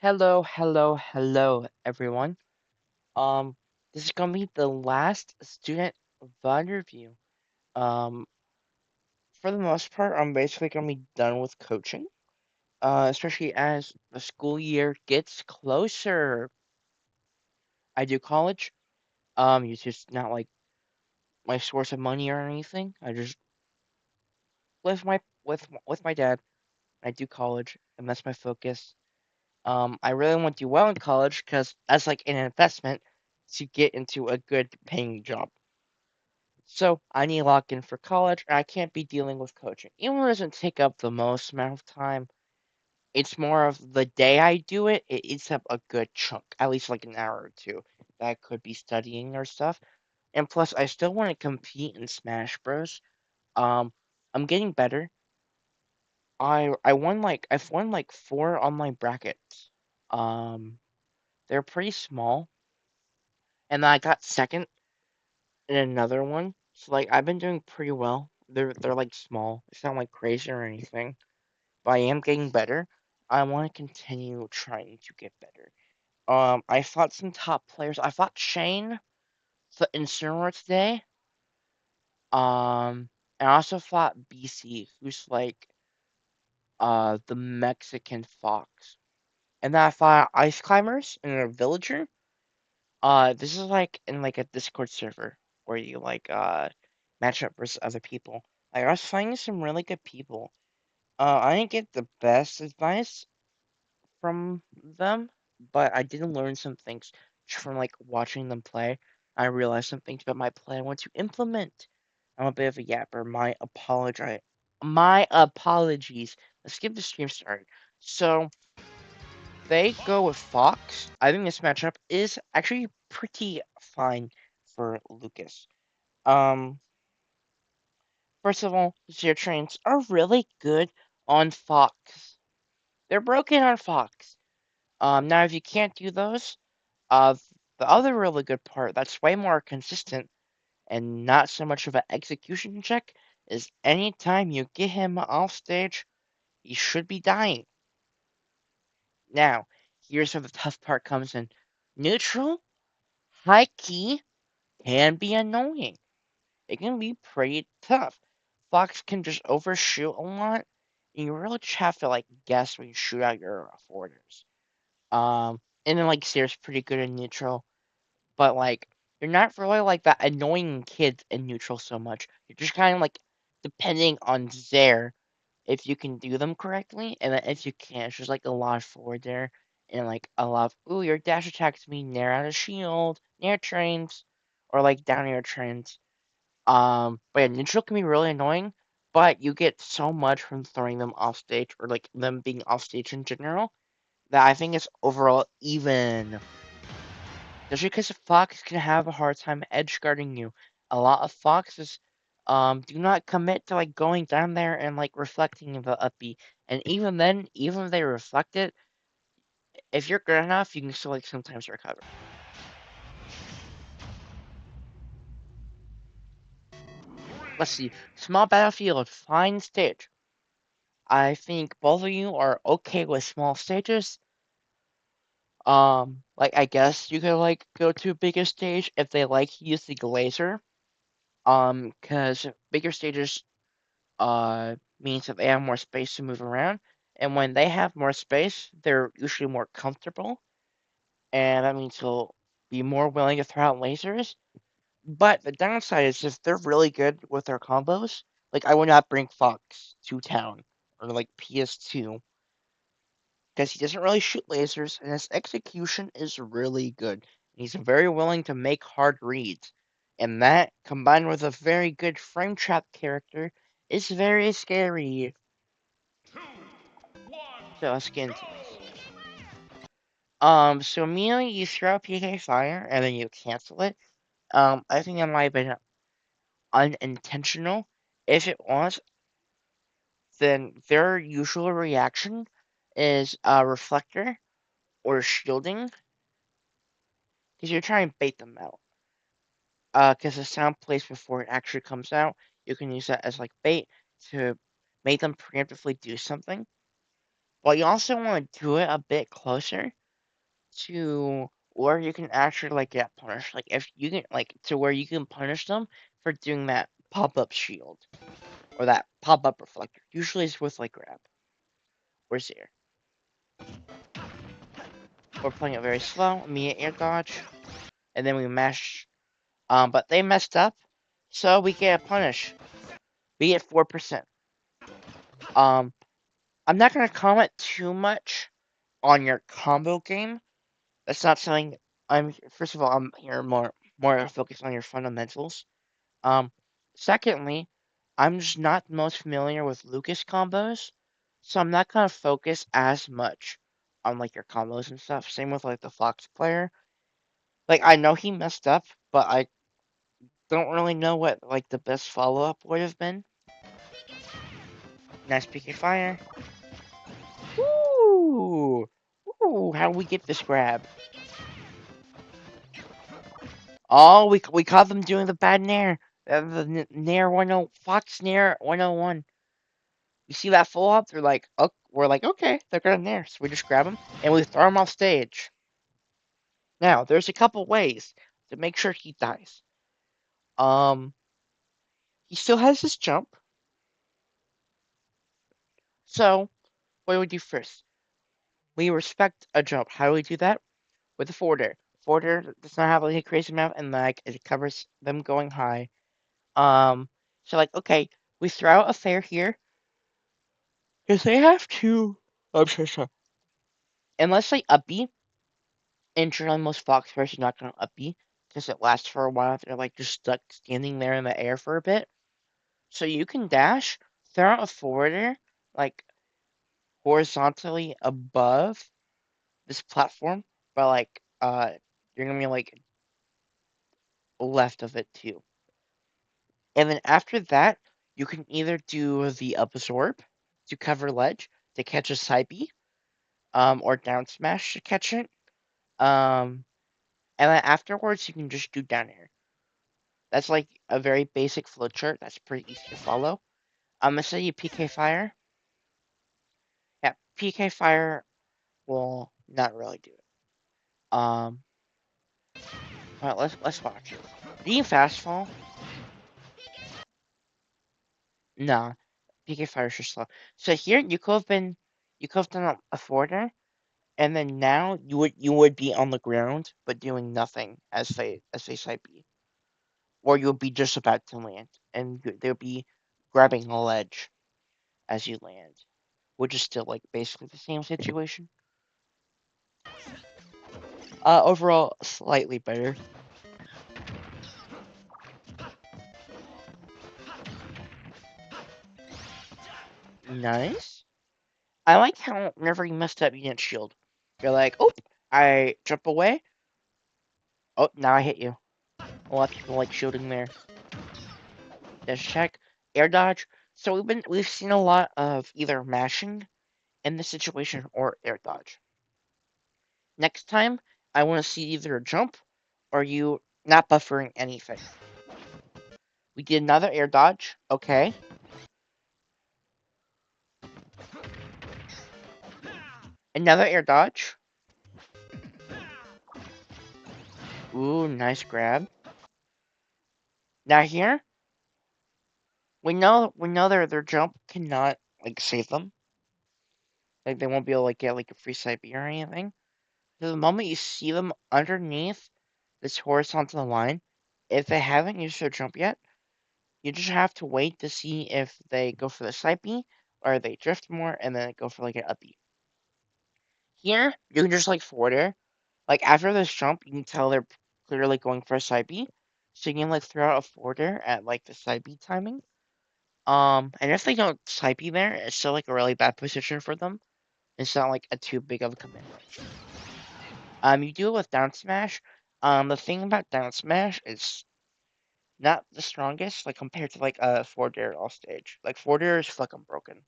Hello, everyone. Um, this is gonna be the last student VOD review. Um, for the most part, I'm basically gonna be done with coaching. Especially as the school year gets closer. I do college. It's just not like my source of money or anything. I just live with my dad. I do college, and that's my focus. I really want to do well in college because that's like an investment to get into a good paying job. So I need to lock in for college. I can't be dealing with coaching. Even though it doesn't take up the most amount of time, it's more of the day I do it, it eats up a good chunk, at least like an hour or two that I could be studying or stuff. And plus, I still want to compete in Smash Bros. Um, I'm getting better. I've won like four online brackets. Um, they're pretty small, and then I got second in another one. So like I've been doing pretty well. They're like small. It's not like crazy or anything, but I am getting better. I want to continue trying to get better. I fought some top players. I fought Shane in Cinema today. And I also fought BC, who's like the Mexican fox. And then I fought Ice Climbers and a villager. This is like in like a Discord server where you like match up versus other people. Like I was finding some really good people. I didn't get the best advice from them, but I did learn some things just from like watching them play. I realized some things about my play I want to implement. I'm a bit of a yapper. My apologies. Let's get the stream started. So they go with Fox. I think this matchup is actually pretty fine for Lucas. Um, First of all, Zero Trains are really good on Fox. They're broken on Fox. Now if you can't do those, uh, the other really good part that's way more consistent and not so much of an execution check is anytime you get him off stage, he should be dying. Now, here's where the tough part comes in. Neutral, high key, can be annoying. It can be pretty tough. Fox can just overshoot a lot, and you really just have to like guess when you shoot out your forwarders. And then like Sear's pretty good in neutral, but like you're not really like that annoying kid in neutral so much. You're just kind of like depending on Zaire if you can do them correctly, and then if you can't, it's just like a lot of forward there, and like a lot of ooh, your dash attacks me near out of shield, near trains, or like down air trains. But yeah, neutral can be really annoying, but you get so much from throwing them off stage or like them being off stage in general that I think it's overall even. Especially because Fox can have a hard time edge guarding you. A lot of Foxes do not commit to like going down there and like reflecting the up B. And even then, even if they reflect it, if you're good enough, you can still like sometimes recover. Let's see. Small battlefield, fine stage. I think both of you are okay with small stages. Like I guess you could like go to a bigger stage if they like using laser. Because bigger stages means that they have more space to move around, and when they have more space, they're usually more comfortable, and that means they'll be more willing to throw out lasers. But the downside is if they're really good with their combos, like I would not bring Fox to town or like PS2 because he doesn't really shoot lasers and his execution is really good. He's very willing to make hard reads. And that, combined with a very good frame trap character, is very scary. So let's get into this. So immediately you throw PK Fire and then you cancel it. I think that might have been unintentional. If it was, then their usual reaction is a reflector or shielding, because you're trying to bait them out. Because the sound plays before it actually comes out, you can use that as like bait to make them preemptively do something. But you also want to do it a bit closer to where you can actually like get punished. Like if you can like to where you can punish them for doing that pop-up shield or that pop-up reflector. Usually it's with like grab. Where's here? We're playing it very slow. Immediate air dodge, and then we mash. But they messed up, so we get a punish. We get 4%. Um, I'm not gonna comment too much on your combo game. That's not something I'm. First of all, I'm here more focused on your fundamentals. Um, Secondly, I'm just not the most familiar with Lucas combos, so I'm not gonna focus as much on like your combos and stuff. Same with like the Fox player. Like I know he messed up, but I don't really know what like the best follow up would have been. Nice PK fire. Ooh, ooh! How do we get this grab? Oh, we caught them doing the bad nair. The nair 10 Fox nair 101. You see that full up? They're like, oh, we're like, okay, they're gonna nair, so we just grab them and we throw him off stage. Now, there's a couple ways to make sure he dies. Um, he still has his jump, so what do we do first? We respect a jump. How do we do that? With a forward air. Forward air does not have like a crazy amount, and like it covers them going high. Um, so like, okay, we throw out a fair here because they have to. I'm sorry. Unless they up B, and generally most Fox players are not gonna up B because it lasts for a while. They're like just stuck standing there in the air for a bit. So you can dash, throw out a forwarder like horizontally above this platform, but like you're gonna be like left of it too. And then after that, you can either do the absorb to cover ledge to catch a side B, or down smash to catch it. And then afterwards you can just do down air. That's like a very basic flowchart. That's pretty easy to follow. I'm gonna say you PK fire. Yeah, PK fire will not really do it. Um, alright, let's watch it. Being fast fall, nah. PK fire is just slow. So here you could have done a forwarder, and then now you would be on the ground but doing nothing as they side B, or you would be just about to land, and they'll be grabbing a ledge as you land, which is still like basically the same situation. Overall, slightly better. Nice. I like how whenever you messed up, you didn't shield. You're like, oh, I jump away. Oh, now I hit you. A lot of people like shielding there. Dash check, air dodge. So we've seen a lot of either mashing in this situation or air dodge. Next time, I want to see either a jump or you not buffering anything. We did another air dodge. Okay. Another air dodge. Ooh, nice grab. Now here, we know their jump cannot like save them. Like they won't be able to like get like a free side B or anything. So the moment you see them underneath this horizontal line, if they haven't used their jump yet, you just have to wait to see if they go for the side B or they drift more and then go for like an up B. Here, you can just like forward air. Like after this jump, you can tell they're clearly going for a side B. So you can like throw out a forward air at like the side B timing. And if they don't side B there, it's still like a really bad position for them. It's not like a too big of a command. You do it with down smash. The thing about down smash is not the strongest, like compared to like a forward air off stage. Like forward air is fucking broken.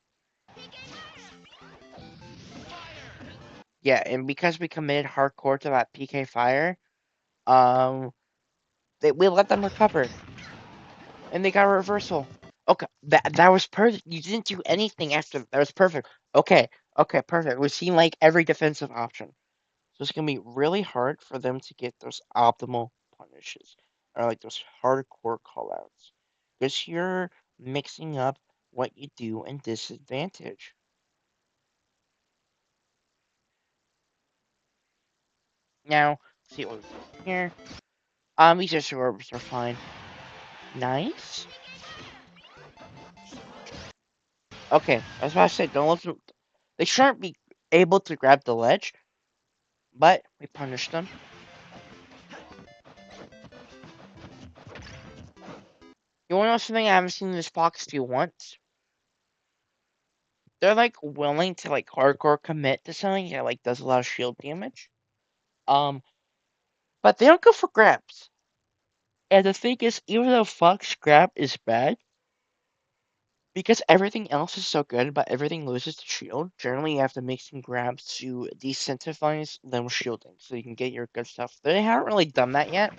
Yeah, and because we committed hardcore to that PK fire, um, we let them recover, and they got a reversal. Okay, that was perfect. You didn't do anything after that was perfect. Okay, Okay, perfect. We've seen like every defensive option. So it's gonna be really hard for them to get those optimal punishes or like those hardcore callouts. Because you're mixing up what you do in disadvantage. Now, see what we do here. These are swords are fine. Nice. Okay, I was about to say, don't let them. They shouldn't be able to grab the ledge, but we punish them. You wanna know something I haven't seen this fox do once? They're like willing to like hardcore commit to something that like does a lot of shield damage. Um, but they don't go for grabs. And the thing is, even though fox grab is bad, because everything else is so good, but everything loses to shield, generally you have to make some grabs to decentivize them shielding so you can get your good stuff. They haven't really done that yet.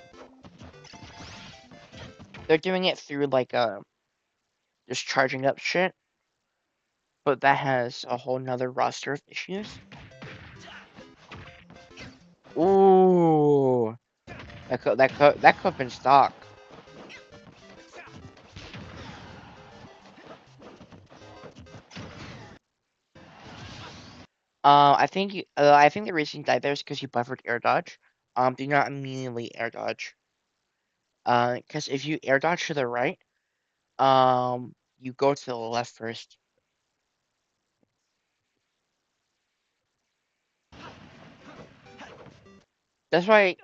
They're doing it through like just charging up shit, but that has a whole nother roster of issues. Ooh, that could have been stock. I think the reason you died there is because you buffered air dodge. Do not immediately air dodge. Because if you air dodge to the right, you go to the left first. That's why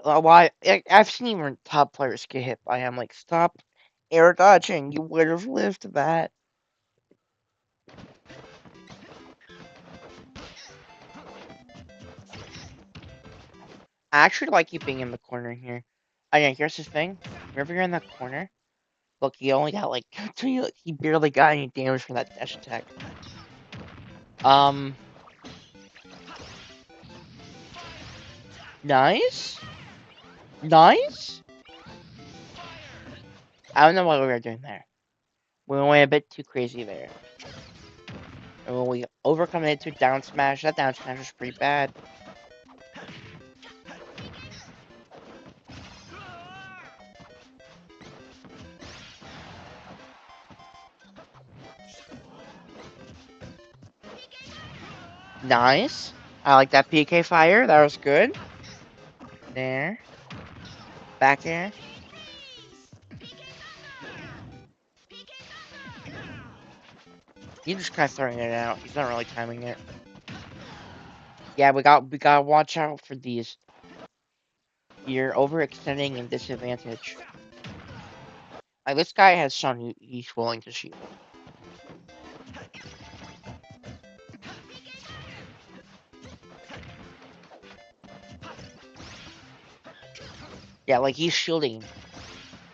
I've seen even top players get hit by him. Like, stop air dodging. You would have lived that. I actually like you being in the corner here. Oh yeah, here's the thing. Whenever you're in that corner, look, he only got like he barely got any damage from that dash attack. Um, nice, nice. I don't know what we were doing there. We went a bit too crazy there. And when we overcome it to down smash, that down smash was pretty bad. Nice. I like that PK fire. That was good. There. Back there. He's just kind of throwing it out. He's not really timing it. Yeah, we gotta watch out for these. You're overextending in disadvantage. Like this guy has shown he's willing to shoot. Yeah, like he's shielding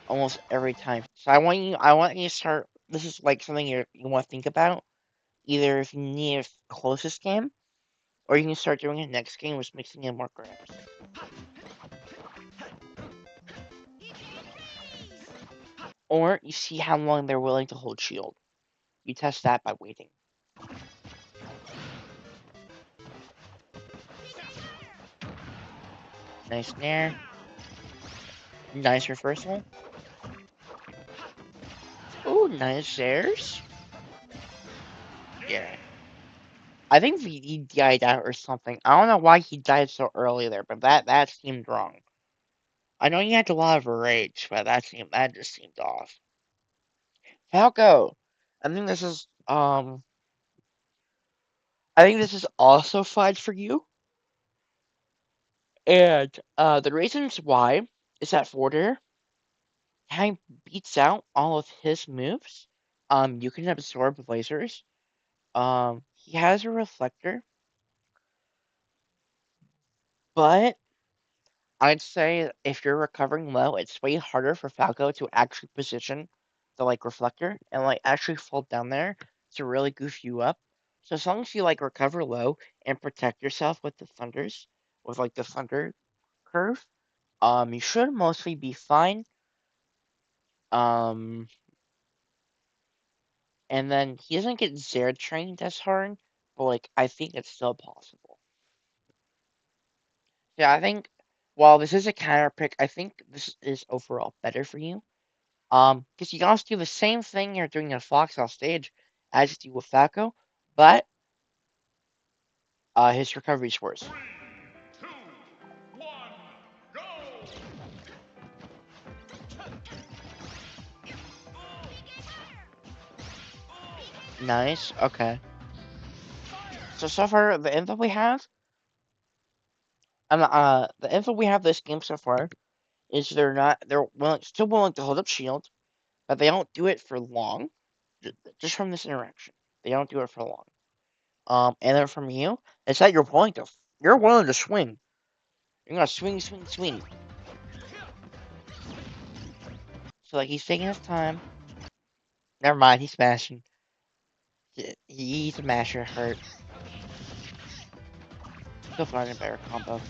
almost every time. So I want you to start. This is like something you want to think about. Either if you need a closest game, or you can start doing it next game, with mixing in more grabs. Or you see how long they're willing to hold shield. You test that by waiting. Nice nair. Nice reversal. Ooh, nice airs. Yeah. I think he died out or something. I don't know why he died so early there, but that seemed wrong. I know he had a lot of rage, but that just seemed off. Falco, I think this is I think this is also fine for you. And the reasons why is that Forder kind of beats out all of his moves. You can absorb lasers. He has a reflector, but I'd say if you're recovering low, it's way harder for Falco to actually position the like reflector and like actually fall down there to really goof you up. So as long as you like recover low and protect yourself with the thunders, with like the thunder curve, you should mostly be fine. Um, and then he doesn't get Zero trained as hard, but like I think it's still possible. Yeah, I think while this is a counter pick, I think this is overall better for you. Because you can also do the same thing you're doing in Fox off stage as you do with Falco, but his recovery's worse. 3, 2, 1, go! Nice. Okay. So far the info we have, the info we have this game so far is they're still willing to hold up shield, but they don't do it for long. Just from this interaction, they don't do it for long. And then from you, it's that you're willing to swing. You're gonna swing, swing, swing. So like he's taking his time. Never mind, he's smashing. He's a masher. Hurt. Still finding a better combo.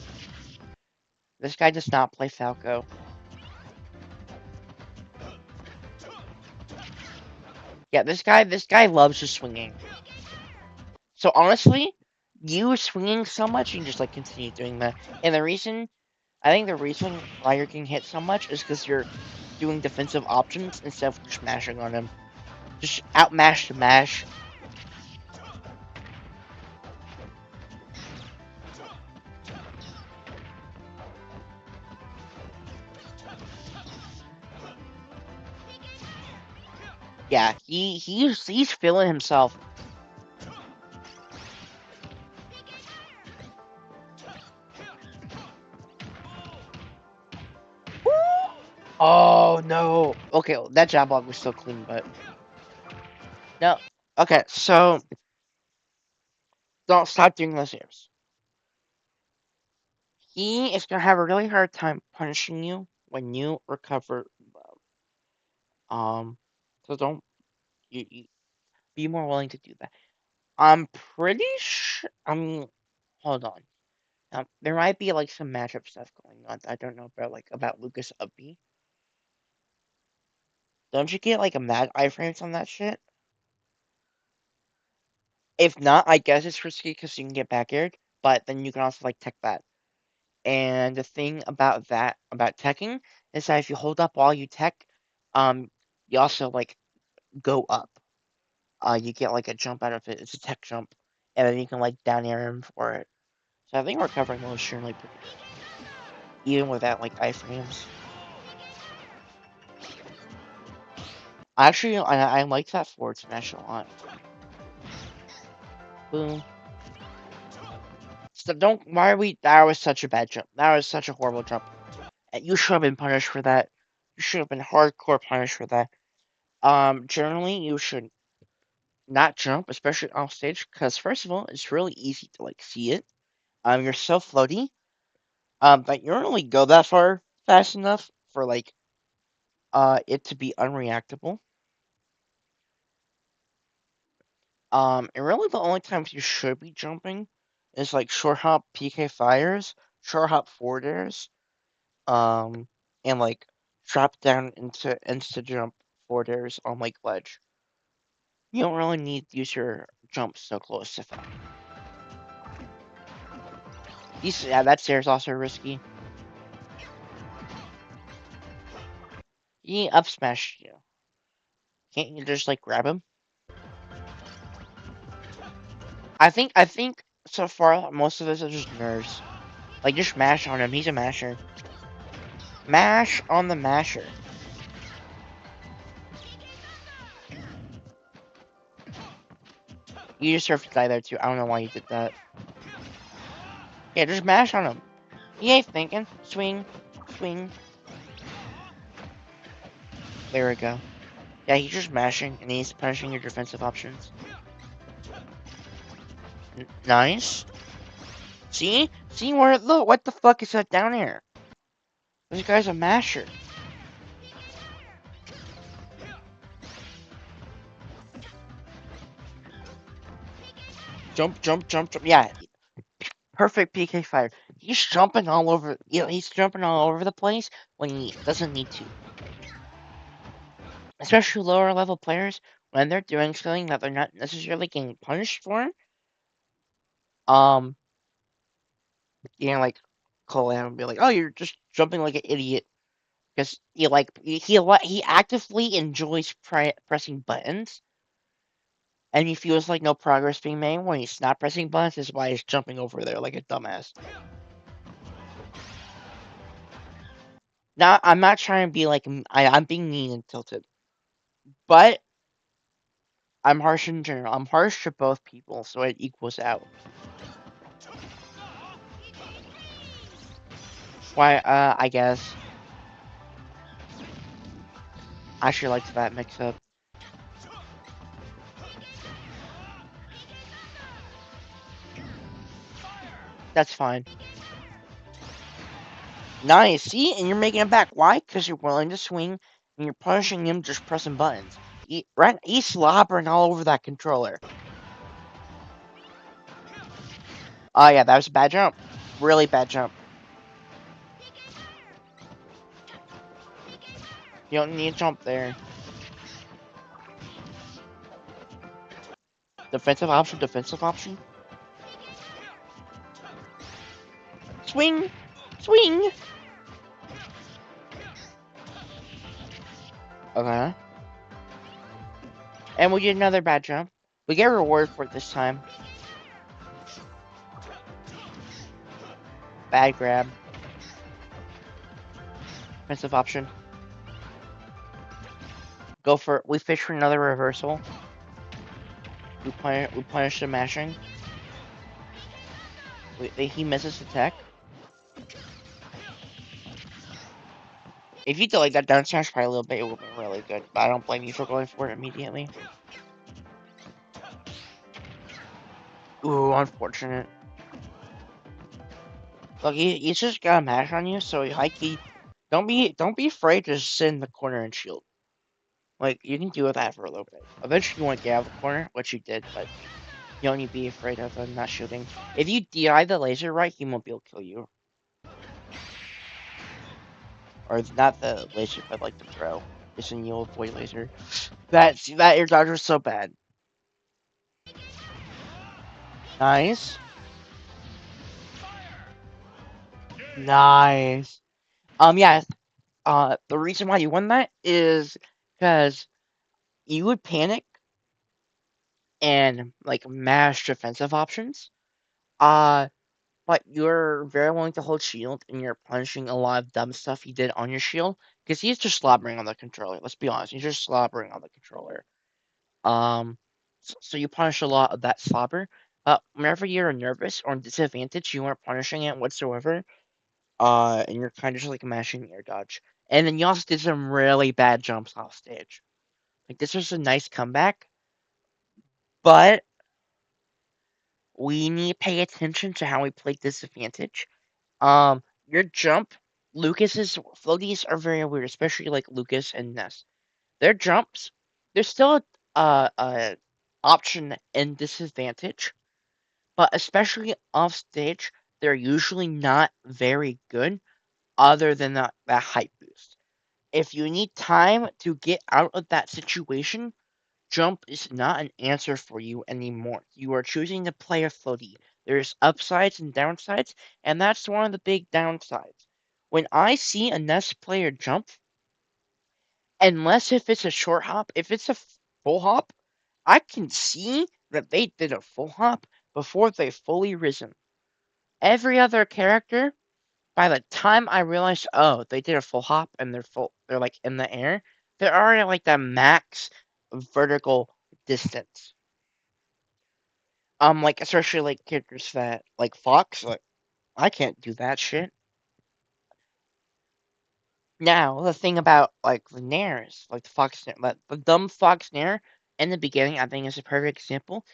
This guy does not play Falco. Yeah, this guy loves just swinging. So honestly, you swinging so much, you can just like continue doing that. And I think the reason why you're getting hit so much is because you're doing defensive options instead of just mashing on him. Just outmash to mash. Yeah, he's feeling himself. Oh no. Okay, that jab block was still clean, but no. Okay, so don't stop doing those airs. He is gonna have a really hard time punishing you when you recover. Um, so don't you be more willing to do that. I'm pretty sure. I mean, hold on. There might be like some matchup stuff going on. I don't know about Lucas Uppy. Don't you get like a mad iframes on that shit? If not, I guess it's risky because you can get back aired, but then you can also like tech that. And the thing about teching is that if you hold up while you tech, um, you also like go up. You get like a jump out of it. It's a tech jump, and then you can like down air him for it. So I think we're covering those extremely pretty good, even without like iframes. Actually, I like that forward smash a lot. Boom. So don't. Why are we? That was such a bad jump. That was such a horrible jump. You should have been punished for that. You should have been hardcore punished for that. Generally, you should not jump, especially off stage, because first of all, it's really easy to like see it. You're so floaty. That you don't really go that far fast enough for like it to be unreactable. And really the only times you should be jumping is like short hop PK fires, short hop forward airs, and like drop down into insta jump forward airs on like ledge. You don't really need to use your jumps so close to Falco. Yeah, that stair's also risky. He up smashed you. Can't you just like grab him? I think so far most of this is just nerves. Like just mash on him. He's a masher. Mash on the masher. You deserve to die there too. I don't know why you did that. Yeah, just mash on him. He ain't thinking. Swing, swing. There we go. Yeah, he's just mashing and he's punishing your defensive options. Nice. See? See where? Look, what the fuck is that down here? This guy's a masher. Jump, jump, jump, jump. Yeah, perfect PK fire. He's jumping all over. He's jumping all over the place when he doesn't need to. Especially lower level players, when they're doing something that they're not necessarily getting punished for, Um, like call him and be like, "Oh, you're just jumping like an idiot," because he actively enjoys pressing buttons, and he feels like no progress being made when he's not pressing buttons. Is why he's jumping over there like a dumbass. Now, I'm not trying to be like I'm being mean and tilted, but I'm harsh in general. I'm harsh to both people, so it equals out. Why? I guess I actually liked that mix-up. That's fine. Nice. See, and you're making it back. Why? Because you're willing to swing, and you're punishing him just pressing buttons. He's slobbering all over that controller. Oh yeah, that was a bad jump. Really bad jump. You don't need to jump there. Defensive option, defensive option. Swing! Swing! Okay. And we get another bad jump. We get a reward for it this time. Bad grab. Defensive option. Go for it. We fish for another reversal. We punish the mashing. He misses the tech. If you delay that down smash by a little bit, it would have been really good. But I don't blame you for going for it immediately. Ooh, unfortunate. Look, he's just got a mash on you, so don't be afraid to just sit in the corner and shield. Like you can deal with that for a little bit. Eventually, you want to get out of the corner, which you did, but you don't need to be afraid of him not shooting. If you DI the laser right, he won't be able to kill you. Or not the laser, but like the throw. Just an you'll avoid laser. That air dodge was so bad. Nice. Nice. Yeah. The reason why you won that is because you would panic and like mash defensive options. Uh, but you're very willing to hold shield and you're punishing a lot of dumb stuff he did on your shield because he's just slobbering on the controller. Let's be honest, he's just slobbering on the controller. So you punish a lot of that slobber. Whenever you're nervous or in disadvantage, you aren't punishing it whatsoever. And you're kind of just like mashing air dodge. And then you also did some really bad jumps off stage. Like this was a nice comeback, but we need to pay attention to how we played disadvantage. Your jump, Lucas's floaties are very weird, especially like Lucas and Ness. Their jumps, there's still a option in disadvantage, but especially off stage, they're usually not very good other than that height boost. If you need time to get out of that situation, jump is not an answer for you anymore. You are choosing to play a floaty. There's upsides and downsides, and that's one of the big downsides. When I see a Ness player jump, unless if it's a short hop, if it's a full hop, I can see that they did a full hop before they fully risen. Every other character, by the time I realized, oh, they did a full hop and they're like in the air, they're already like the max vertical distance. Like especially like characters that like Fox, like I can't do that shit. Now the thing about like the Nairs, like the Fox, like the dumb Fox Nair in the beginning, I think is a perfect example.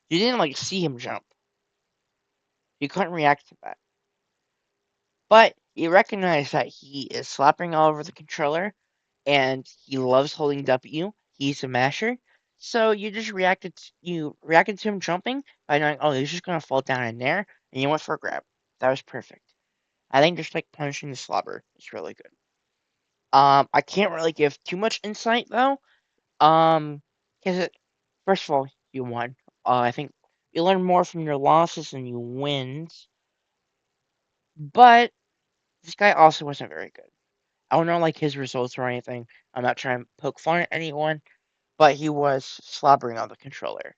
You didn't like see him jump. You couldn't react to that. But you recognize that he is slapping all over the controller and he loves holding W. He's a masher. So you reacted to him jumping by knowing, oh, he's just gonna fall down in there, and you went for a grab. That was perfect. I think just like punishing the slobber is really good. I can't really give too much insight though. Because first of all, you won. I think You learn more from your losses than your wins. But this guy also wasn't very good. I don't know like his results or anything. I'm not trying to poke fun at anyone, but he was slobbering on the controller.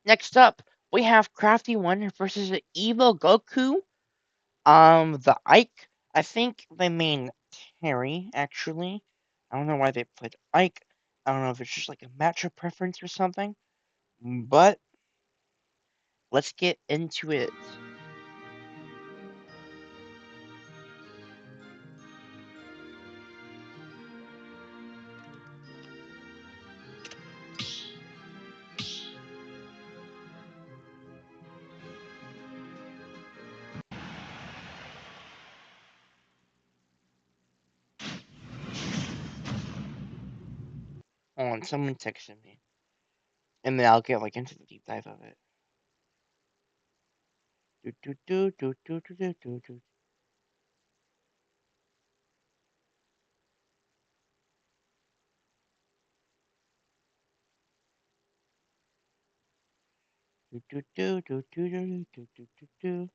Next up, we have Crafty One versus the Evil Goku. The Ike. I think they mean Terry, actually. I don't know why they put Ike. I don't know if it's just like a matchup preference or something. But let's get into it. Hold on, someone texted me. And then I'll get like into the deep dive of it. Do, do, do, do, do, do, do, do, do. Do, do, do, do, do, do, do, do, do, do.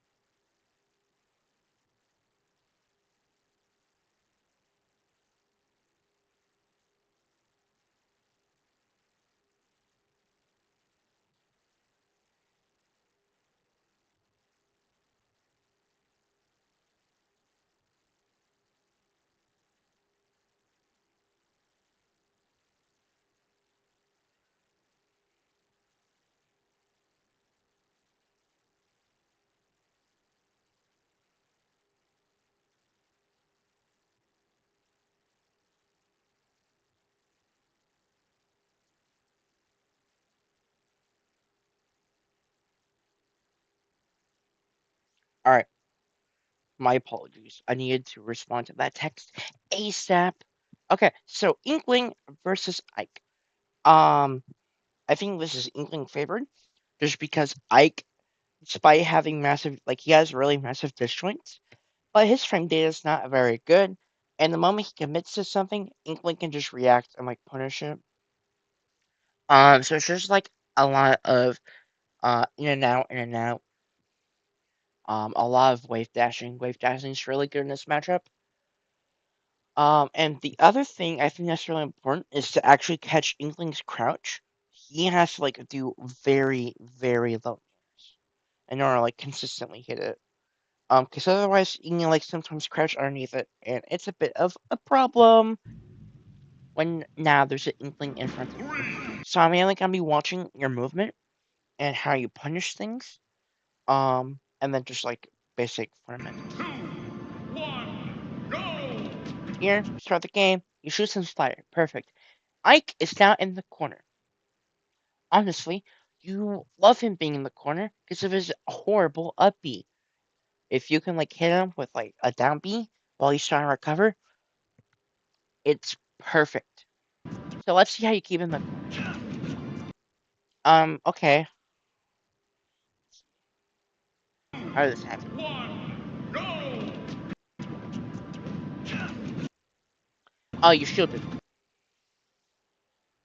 Alright, my apologies. I needed to respond to that text ASAP. Okay, so Inkling versus Ike. Um, I think this is Inkling favored, just because Ike, despite having massive, like he has really massive disjoints, but his frame data is not very good. And the moment he commits to something, Inkling can just react and like punish it. So it's just like a lot of in and out, in and out. A lot of wave dashing. Wave dashing is really good in this matchup. And the other thing I think that's really important is to actually catch Inkling's crouch. He has to like do very, very low airs in order to like consistently hit it. Because otherwise you can like sometimes crouch underneath it, and it's a bit of a problem when now there's an Inkling in front of you. So I'm mainly gonna be watching your movement and how you punish things. And then just like basic fundamentals. 2, 1, go! Here, start the game. You shoot some fire. Perfect. Ike is now in the corner. Honestly, you love him being in the corner because of his horrible up B. If you can like hit him with like a down B while he's trying to recover, it's perfect. So let's see how you keep him in the corner. Okay. How did this happen? 1, go! Oh, you shielded.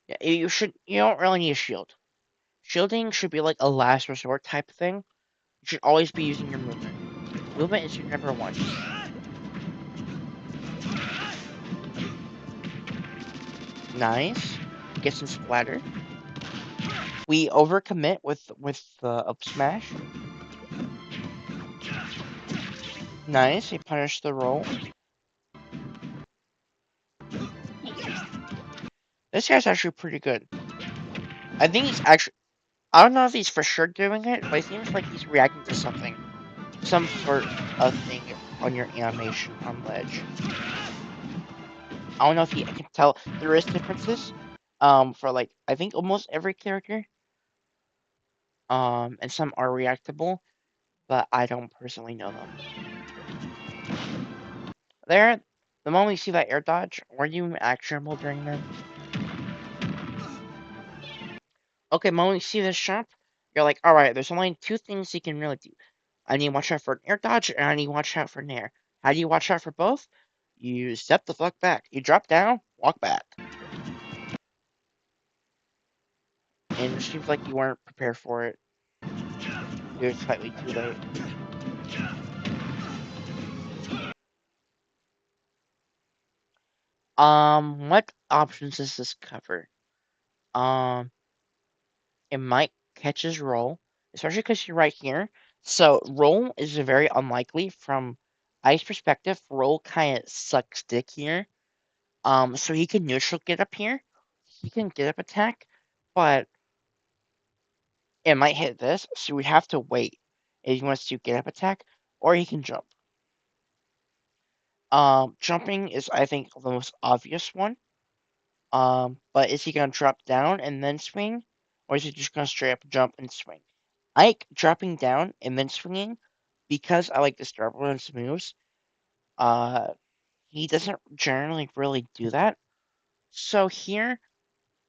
Yeah, you don't really need a shield. Shielding should be like a last resort type thing. You should always be using your movement. Movement is your number one. Nice. Get some splatter. We overcommit with the up smash. Nice. He punished the roll. This guy's actually pretty good. I think he's actually. I don't know if he's for sure doing it, but it seems like he's reacting to something. Some sort of thing on your animation on ledge. I don't know if he can tell. There is differences. For like I think almost every character. And some are reactable, but I don't personally know them. There, the moment you see that air dodge, were you actionable during that? Okay, the moment you see this shop, you're like, alright, there's only two things you can really do. I need to watch out for an air dodge, and I need to watch out for nair. How do you watch out for both? You step the fuck back. You drop down, walk back. and it seems like you weren't prepared for it. You're slightly too late. What options does this cover? Um, it might catch his roll, especially because you're right here. So roll is very unlikely from Ice perspective. Roll kind of sucks dick here. So he can neutral get up here. He can get up attack, but it might hit this, so we have to wait if he wants to get up attack, or he can jump. Jumping is, I think, the most obvious one. But is he gonna drop down and then swing, or is he just gonna straight up jump and swing? Ike dropping down and then swinging, because I like the Star Wars moves. Uh, he doesn't generally really do that. So here,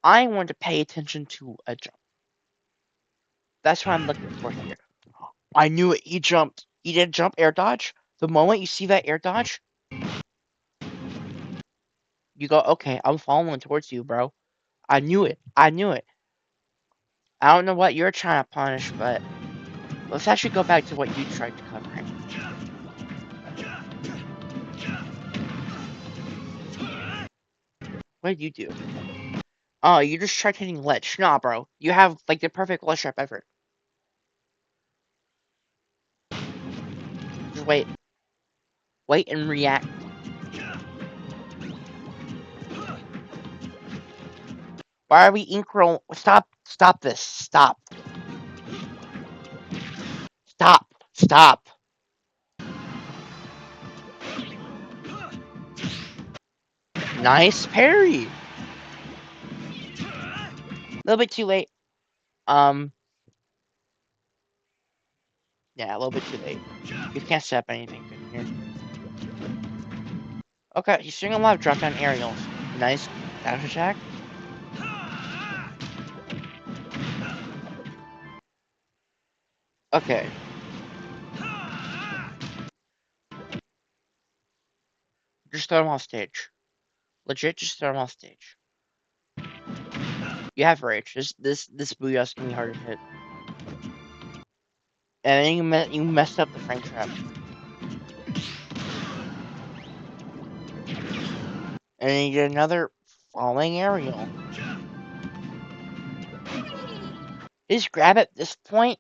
I want to pay attention to a jump. That's what I'm looking for here. I knew it. He jumped. He did jump air dodge. The moment you see that air dodge, you go, okay, I'm following towards you, bro. I knew it. I knew it. I don't know what you're trying to punish, but let's actually go back to what you tried to cover him. What did you do? Oh, you just tried hitting ledge. Nah, bro. You have, like, the perfect ledge trap ever. Just wait. Wait and react. Why are we ink roll? Stop. Stop this. Stop. Stop. Stop. Nice parry. A little bit too late. Yeah, a little bit too late. You can't set up anything good here. Okay, he's doing a lot of drop down aerials. Nice dash attack. Okay. Just throw him off stage. Legit, just throw him off stage. You have rage. This Booyah's gonna be hard to hit. And then you messed up the frame trap. And then you get another falling aerial. His grab at this point,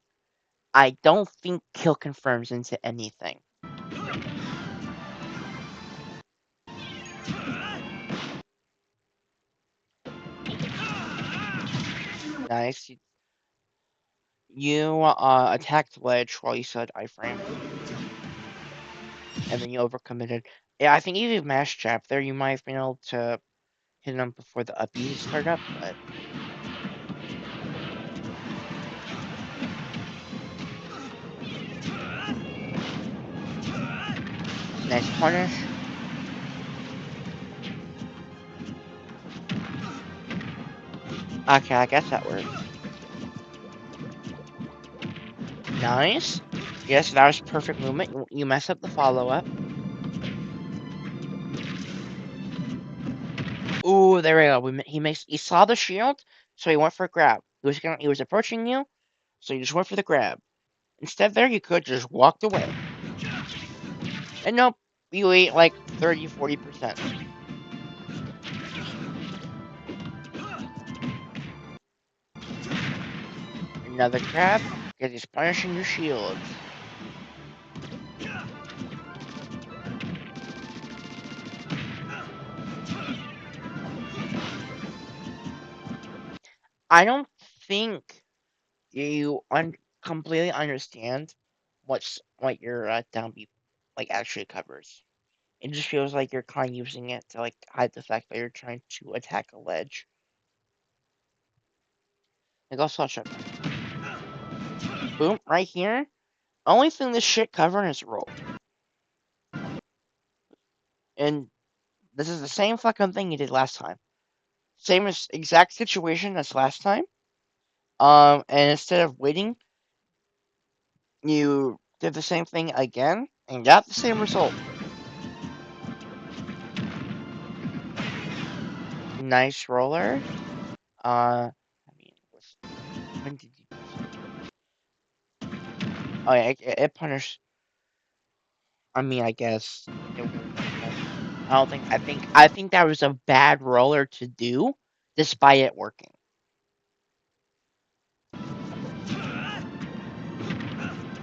I don't think kill confirms into anything. Nice. You attacked ledge while you said iframe. And then you overcommitted. Yeah, I think if you mashed jab there, you might have been able to hit him before the up B started up, but nice punish. Okay, I guess that worked. Nice. Yes, that was perfect movement. You mess up the follow-up. Ooh, there we go. He saw the shield, so he went for a grab. He was approaching you, so he just went for the grab. Instead there, you could just walked away. And nope, you ate like 30-40%. Another grab, because he's punishing your shields. I don't think you completely understand what your down B like actually covers. It just feels like you're kind of using it to like hide the fact that you're trying to attack a ledge. Like also shut down. Boom, right here. Only thing this shit covering is roll. And this is the same fucking thing you did last time. Same as exact situation as last time. And instead of waiting, you did the same thing again and got the same result. Nice roller. I mean, When did you? Oh yeah, it punished. I mean, I guess it won't. I don't think. I think that was a bad roller to do, despite it working.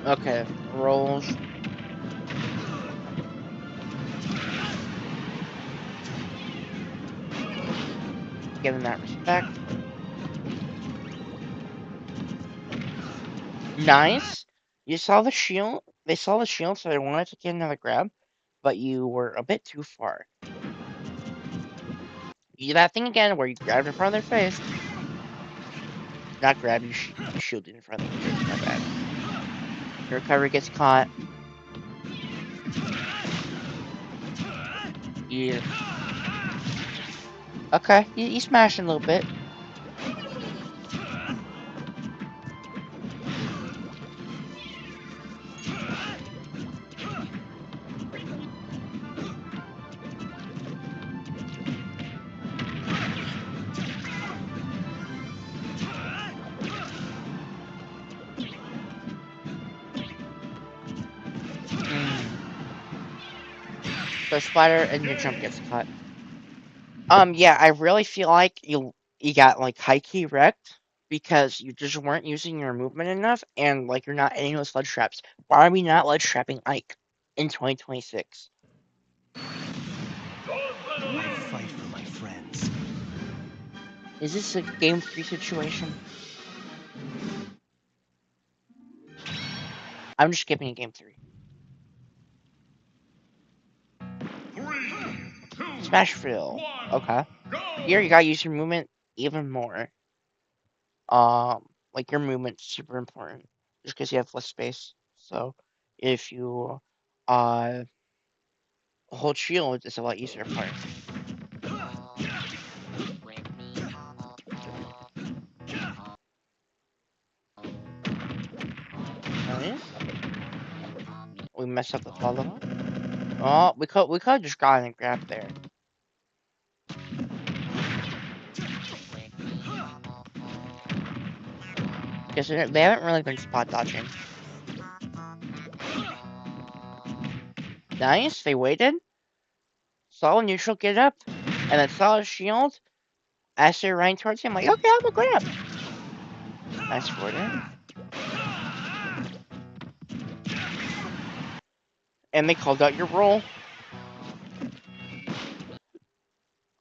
Okay, rolls. Give him that respect. Nice. You saw the shield. They saw the shield, so they wanted to get another grab, but you were a bit too far. You do that thing again where you grabbed in front of their face. Not grab, you shielded in front of their face. My bad. Your recovery gets caught. Yeah. Okay, you smashing a little bit. Mm. So spider and your jump gets cut. Yeah, I really feel like you got like high key wrecked because you just weren't using your movement enough, and like you're not hitting those ledge traps. Why are we not ledge trapping Ike in 2026? I Fight for my friends. Is this a game 3 situation? I'm just skipping a game 3. 3, 2, Smashville. 1, Okay. go! Here you gotta use your movement even more. Like your movement's super important just because you have less space. So if you uh hold shield, it's a lot easier for you. Nice. We messed up the follow up. Oh, we could have just gotten a grab there. Because they haven't really been spot dodging. Nice, they waited. Saw neutral get up, and then saw a shield. As they're running towards him, like, okay, I'm a grab. Nice forward. And they called out your roll.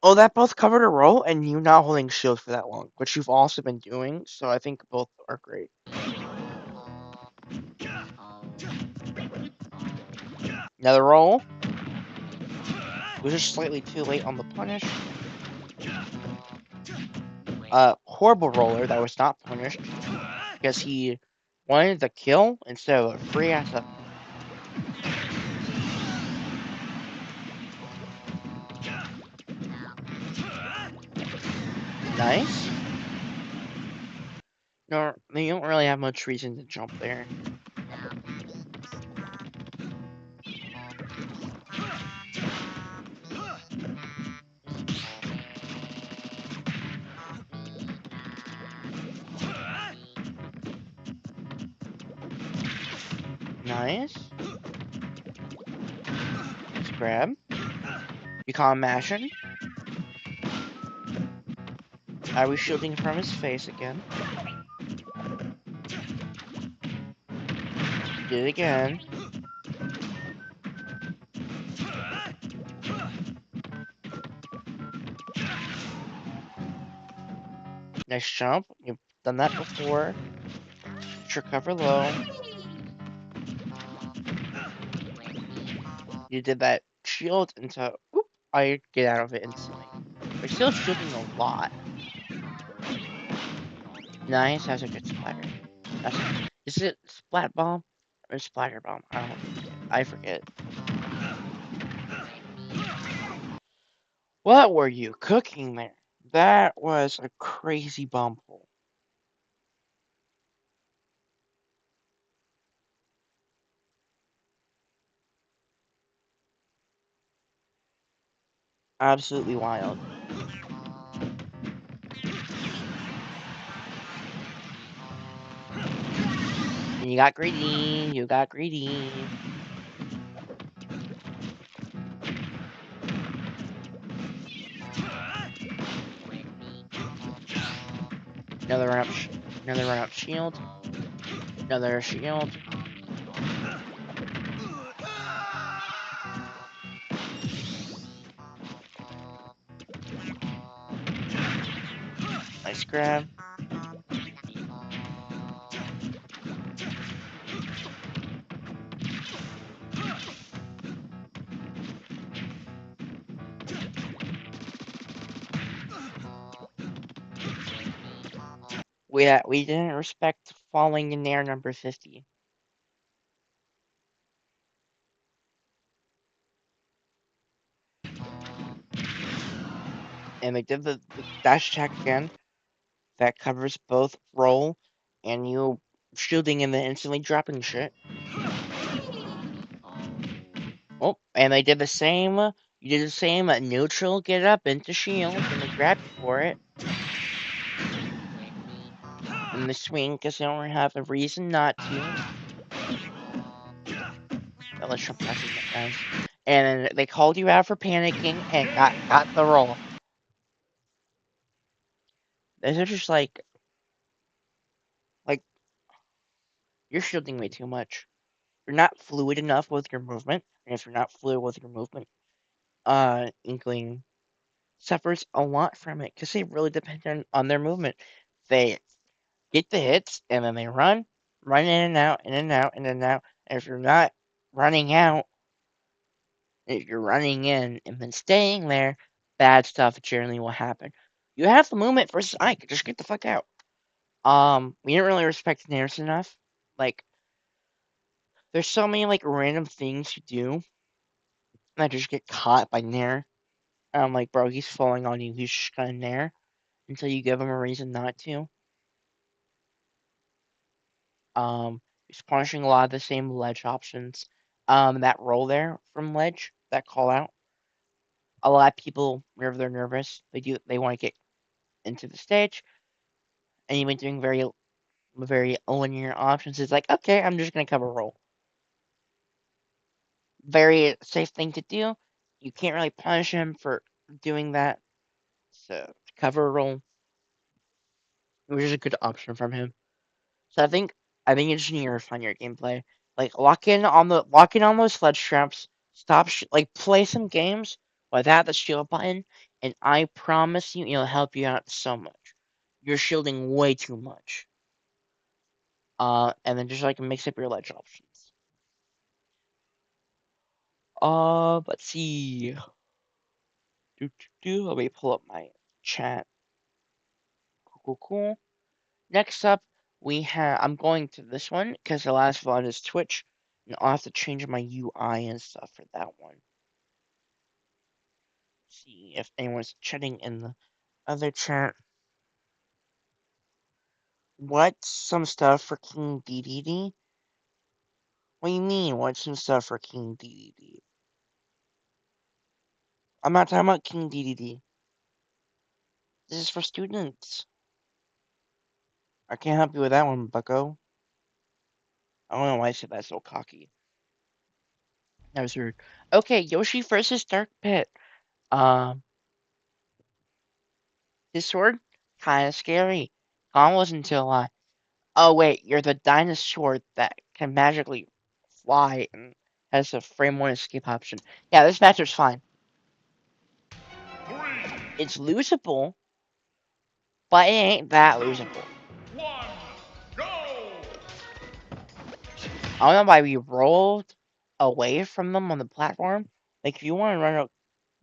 Oh, that both covered a roll, and you not holding shield for that long, which you've also been doing, so I think both are great. Another roll. It was just slightly too late on the punish. Horrible roller that was not punished because he wanted the kill instead of a free ass up. Nice. No, you don't really have much reason to jump there. Nice. Let's grab. You call him mashing. Are we shielding from his face again? Did it again. Nice jump. You've done that before. Put your cover low. You did that shield into. Oop, I get out of it instantly. We're still shielding a lot. Nice. That's a good splatter. Is it splat bomb or splatter bomb? I forget. What were you cooking there? That was a crazy bomb pull. Absolutely wild. And you got greedy. You got greedy. Another run up. Another run up shield. Another shield. Nice grab. We didn't respect falling in air number 50. And they did the dash attack again. That covers both roll and you shielding and then instantly dropping shit. Oh, and they did the same. You did the same neutral, get up into shield, and they grab you for it. And the swing, because they don't have a reason not to. Well, let's jump past these guys. And they called you out for panicking and got the roll. These are just like you're shielding way too much. You're not fluid enough with your movement, and if you're not fluid with your movement, Inkling suffers a lot from it because they really depend on their movement. They get the hits and then they run in and out, in and out, in and out. And if you're not running out, if you're running in and then staying there, bad stuff generally will happen. You have the movement versus Ike. Just get the fuck out. We didn't really respect Nair's enough. Like, there's so many like random things you do that just get caught by Nair. I'm like, bro, he's falling on you. He's just gonna Nair until you give him a reason not to. He's punishing a lot of the same ledge options. That roll there from ledge, that call out. A lot of people, whenever they're nervous, they want to get into the stage, and even doing very linear options is like, okay, I'm just gonna cover roll. Very safe thing to do. You can't really punish him for doing that. So cover roll, which is a good option from him. So I think you just need to refine your gameplay. Like lock in on those sledge traps. Stop like play some games without the shield button, and I promise you it'll help you out so much. You're shielding way too much. And then just like mix up your ledge options. Let's see. Let me pull up my chat. Cool. Next up, I'm going to this one because the last one is Twitch, and I'll have to change my UI and stuff for that one. See if anyone's chatting in the other chat. What's some stuff for King DDD? What do you mean? What's some stuff for King DDD? I'm not talking about King DDD. This is for students. I can't help you with that one, bucko. I don't know why I said that so cocky. That was rude. Okay, Yoshi versus Dark Pit. Um, his sword, kinda scary. Combos until oh wait, you're the dinosaur that can magically fly and has a frame one escape option. Yeah, this matchup's fine. It's losable, but it ain't that losable. 1, go! I don't know why we rolled away from them on the platform. Like if you want to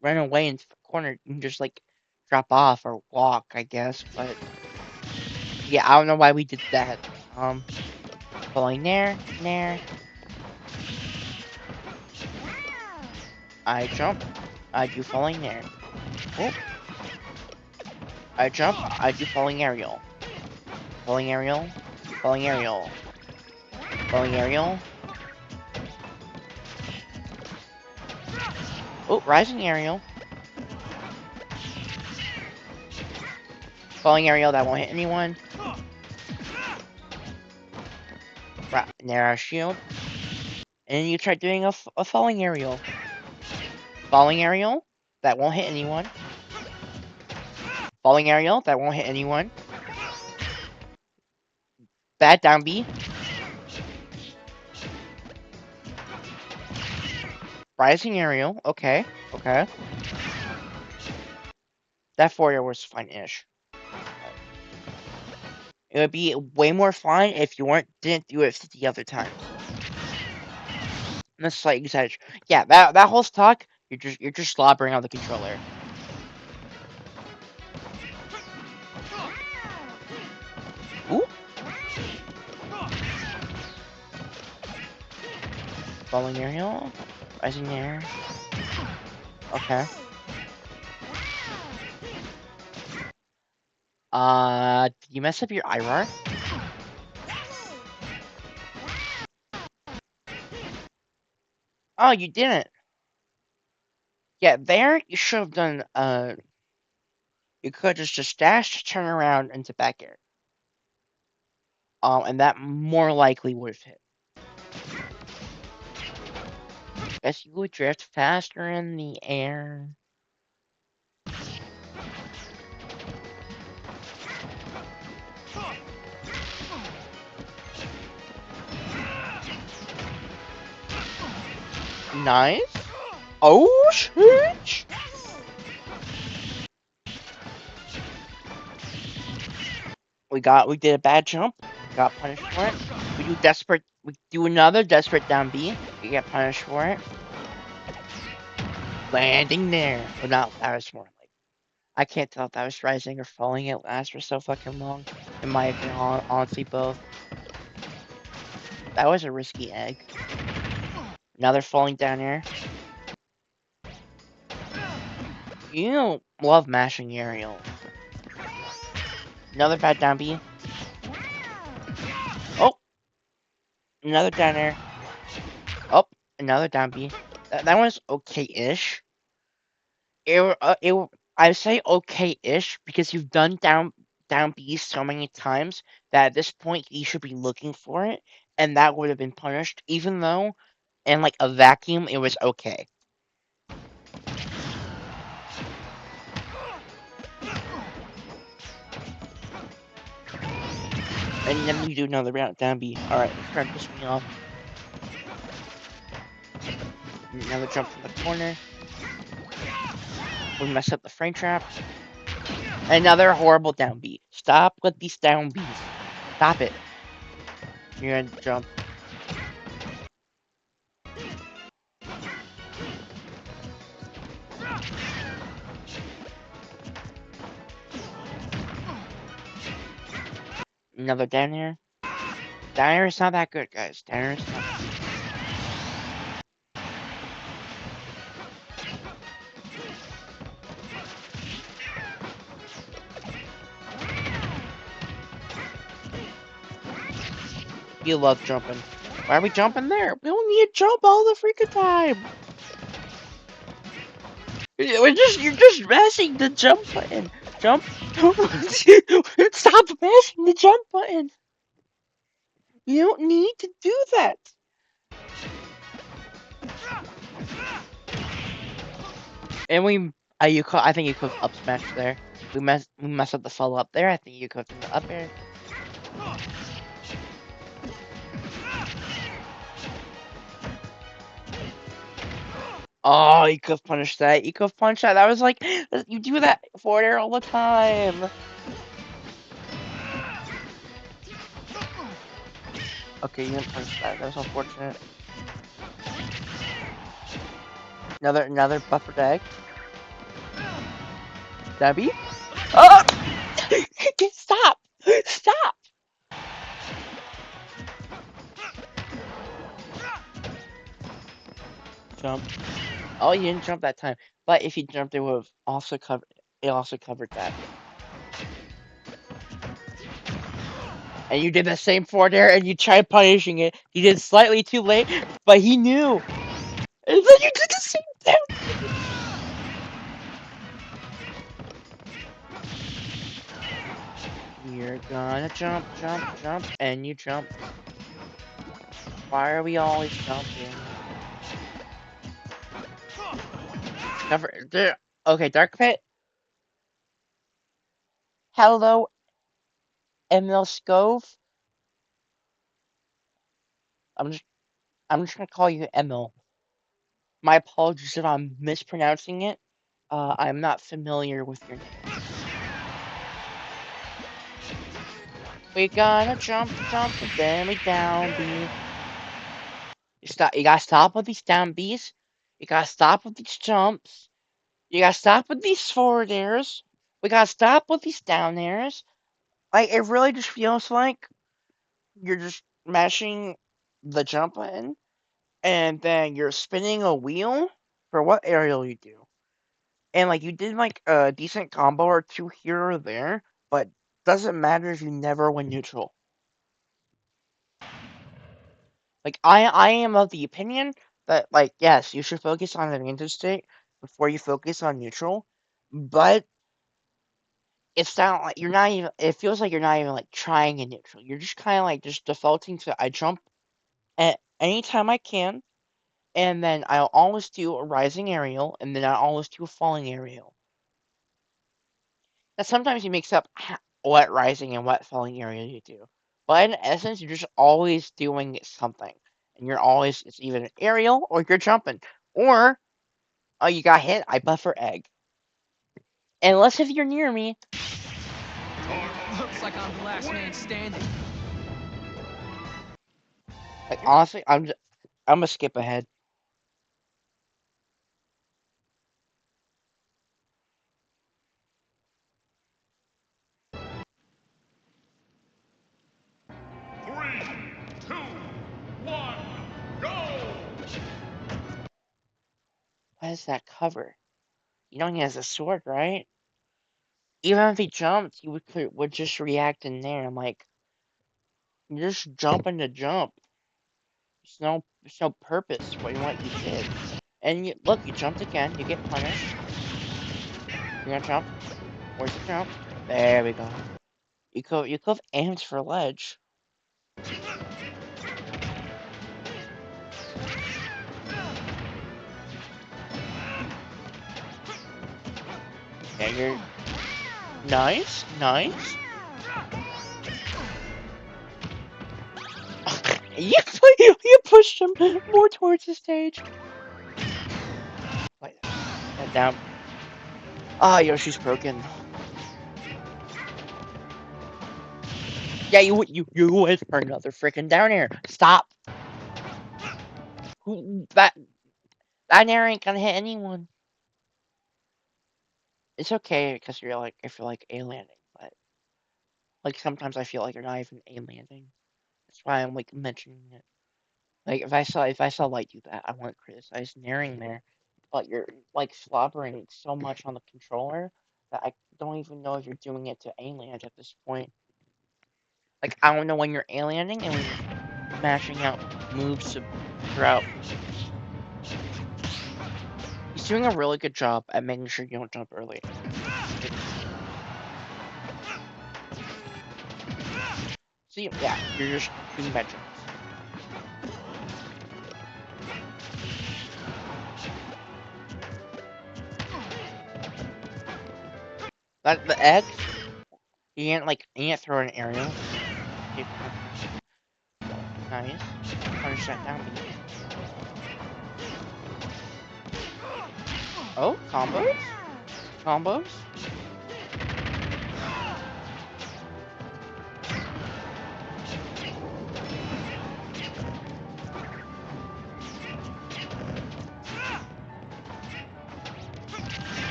run away into the corner, you can just like drop off or walk, I guess. But yeah, I don't know why we did that. Falling there. I jump. I do falling there. Oh. I jump. I do falling aerial. Falling aerial. Falling aerial. Falling aerial. Oh, rising aerial. Falling aerial, that won't hit anyone. Narrow shield. And then you try doing a falling aerial. Falling aerial. That won't hit anyone. Falling aerial. That won't hit anyone. Bad down B. Rising aerial. Okay. Okay. That forward was fine-ish. It would be way more fun if you didn't do it 50 other times. And that's slight exaggeration. Yeah, that whole stock, you're just slobbering on the controller. Ooh. Falling aerial. Rising air. Okay. Did you mess up your IRAR? Oh, you didn't. Yeah, there you should have done, you could just dash, turn around into back air. And that more likely would have hit. Guess you would drift faster in the air. Nice. Oh, shit. We did a bad jump. Got punished for it. We do another desperate down B. We get punished for it. Landing there. Well, not, that was more like, I can't tell if that was rising or falling. It lasts for so fucking long. In my opinion, honestly, both. That was a risky egg. Now they're falling down here. You don't love mashing aerial. Another bad down B. Oh! Another down air. Oh! Another down B. That one's okay-ish. I say okay-ish because you've done down B so many times that at this point you should be looking for it, and that would have been punished, even though in like a vacuum it was okay. And then you do another round down B. Alright, let's try to piss me off. Another jump from the corner. We mess up the frame trap. Another horrible down B. Stop with these down Bs. Stop it. You're gonna jump. Another down here. Down here is not that good, guys. Down here is not. You love jumping. Why are we jumping there? We don't need to jump all the freaking time. You're just mashing the jump button. Jump. Stop mashing the jump button. You don't need to do that. And I think you could have up smashed there. We messed up the follow up there. I think you could have done the up air. Oh, you could have punished that. You could have punched that. That was like, you do that forward air all the time. Okay, you didn't punish that. That was unfortunate. Another buffer tag. Debbie? Oh! Stop! Stop! Jump. Oh, you didn't jump that time. But if you jumped, it would have also covered. It also covered that. And you did the same forward air, and you tried punishing it. He did slightly too late, but he knew. And then you did the same thing. You're gonna jump, jump, jump, and you jump. Why are we always jumping? Cover there. Okay, Dark Pit. Hello, Emil Scove. I'm just I'm just gonna call you Emil. My apologies if I'm mispronouncing it. I'm not familiar with your name. We gotta jump, jump, and then we down B. You gotta stop with these down Bs. You gotta stop with these jumps. You gotta stop with these forward airs. We gotta stop with these down airs. Like it really just feels like you're just mashing the jump button and then you're spinning a wheel for what aerial you do. And like you did like a decent combo or two here or there, but doesn't matter if you never win neutral. Like I am of the opinion that like yes, you should focus on advantage state before you focus on neutral, but it's not like you're not even it feels like you're not even like trying in neutral. You're just kinda like just defaulting to I jump at any time I can, and then I'll always do a rising aerial, and then I'll always do a falling aerial. Now sometimes you mix up what rising and what falling aerial you do. But in essence, you're just always doing something. And you're always, it's either an aerial or you're jumping. Or, oh, you got hit, I buffer egg. Unless if you're near me. Looks like I'm the last man standing. Like, honestly, I'm gonna skip ahead. Three, two, one, go! What is that cover? You know he has a sword, right? Even if he jumped, he would just react in there. I'm like, you're just jumping to jump. There's no purpose for what you did. And look, you jumped again. You get punished. You're gonna jump. Where's the jump? There we go. You could have aimed for ledge. Yeah, you're nice, nice. You pushed him more towards the stage. Wait, down. Ah, Yoshi's broken. Yeah, you went for another freaking down air. Stop. That air ain't gonna hit anyone. It's okay because you're like I feel like a landing, but like sometimes I feel like you're not even a landing. That's why I'm like mentioning it. Like if I saw Light do that, I wouldn't criticize Naring there. But you're like slobbering so much on the controller that I don't even know if you're doing it to A-land at this point. Like I don't know when you're A-landing and when you're mashing out moves to throughout. He's doing a really good job at making sure you don't jump early. See, yeah, you're just doing bad jumps. That the egg, you can't throw an aerial. Nice. Punish that down. Oh, combos? Combos?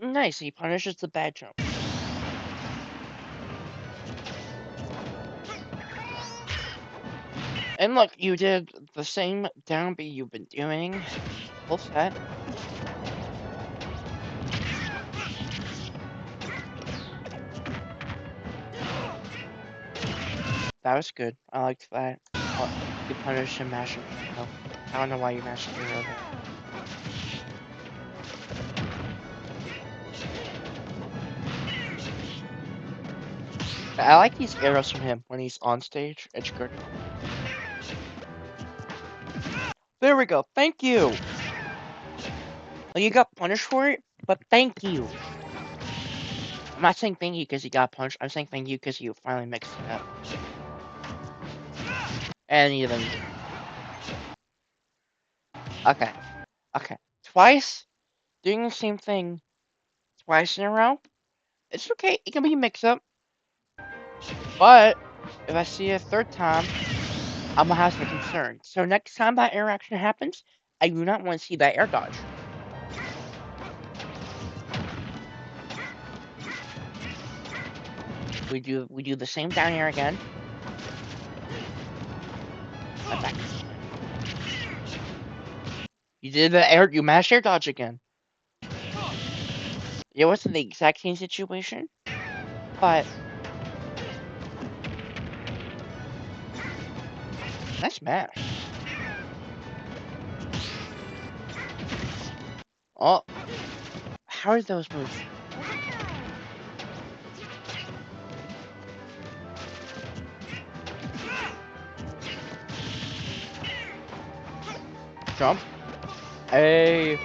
Nice, he punishes the bad jump. And look, you did the same down B you've been doing. Full set. That was good. I liked that. Oh, you punished him mashing hero. I don't know why you mashed hero there. I like these arrows from him when he's on stage. It's good. There we go. Thank you. Well, you got punished for it, but thank you. I'm not saying thank you because you got punched. I'm saying thank you because you finally mixed it up. And even. Okay. Okay. Twice doing the same thing twice in a row. It's okay. It can be mixed up. But if I see it a third time, I'm gonna have some concern. So next time that interaction happens, I do not want to see that air dodge. We do the same down here again. Attack. You did the air. You mashed air dodge again. It wasn't the exact same situation, but nice mash. Oh, how are those moves? Jump. Hey,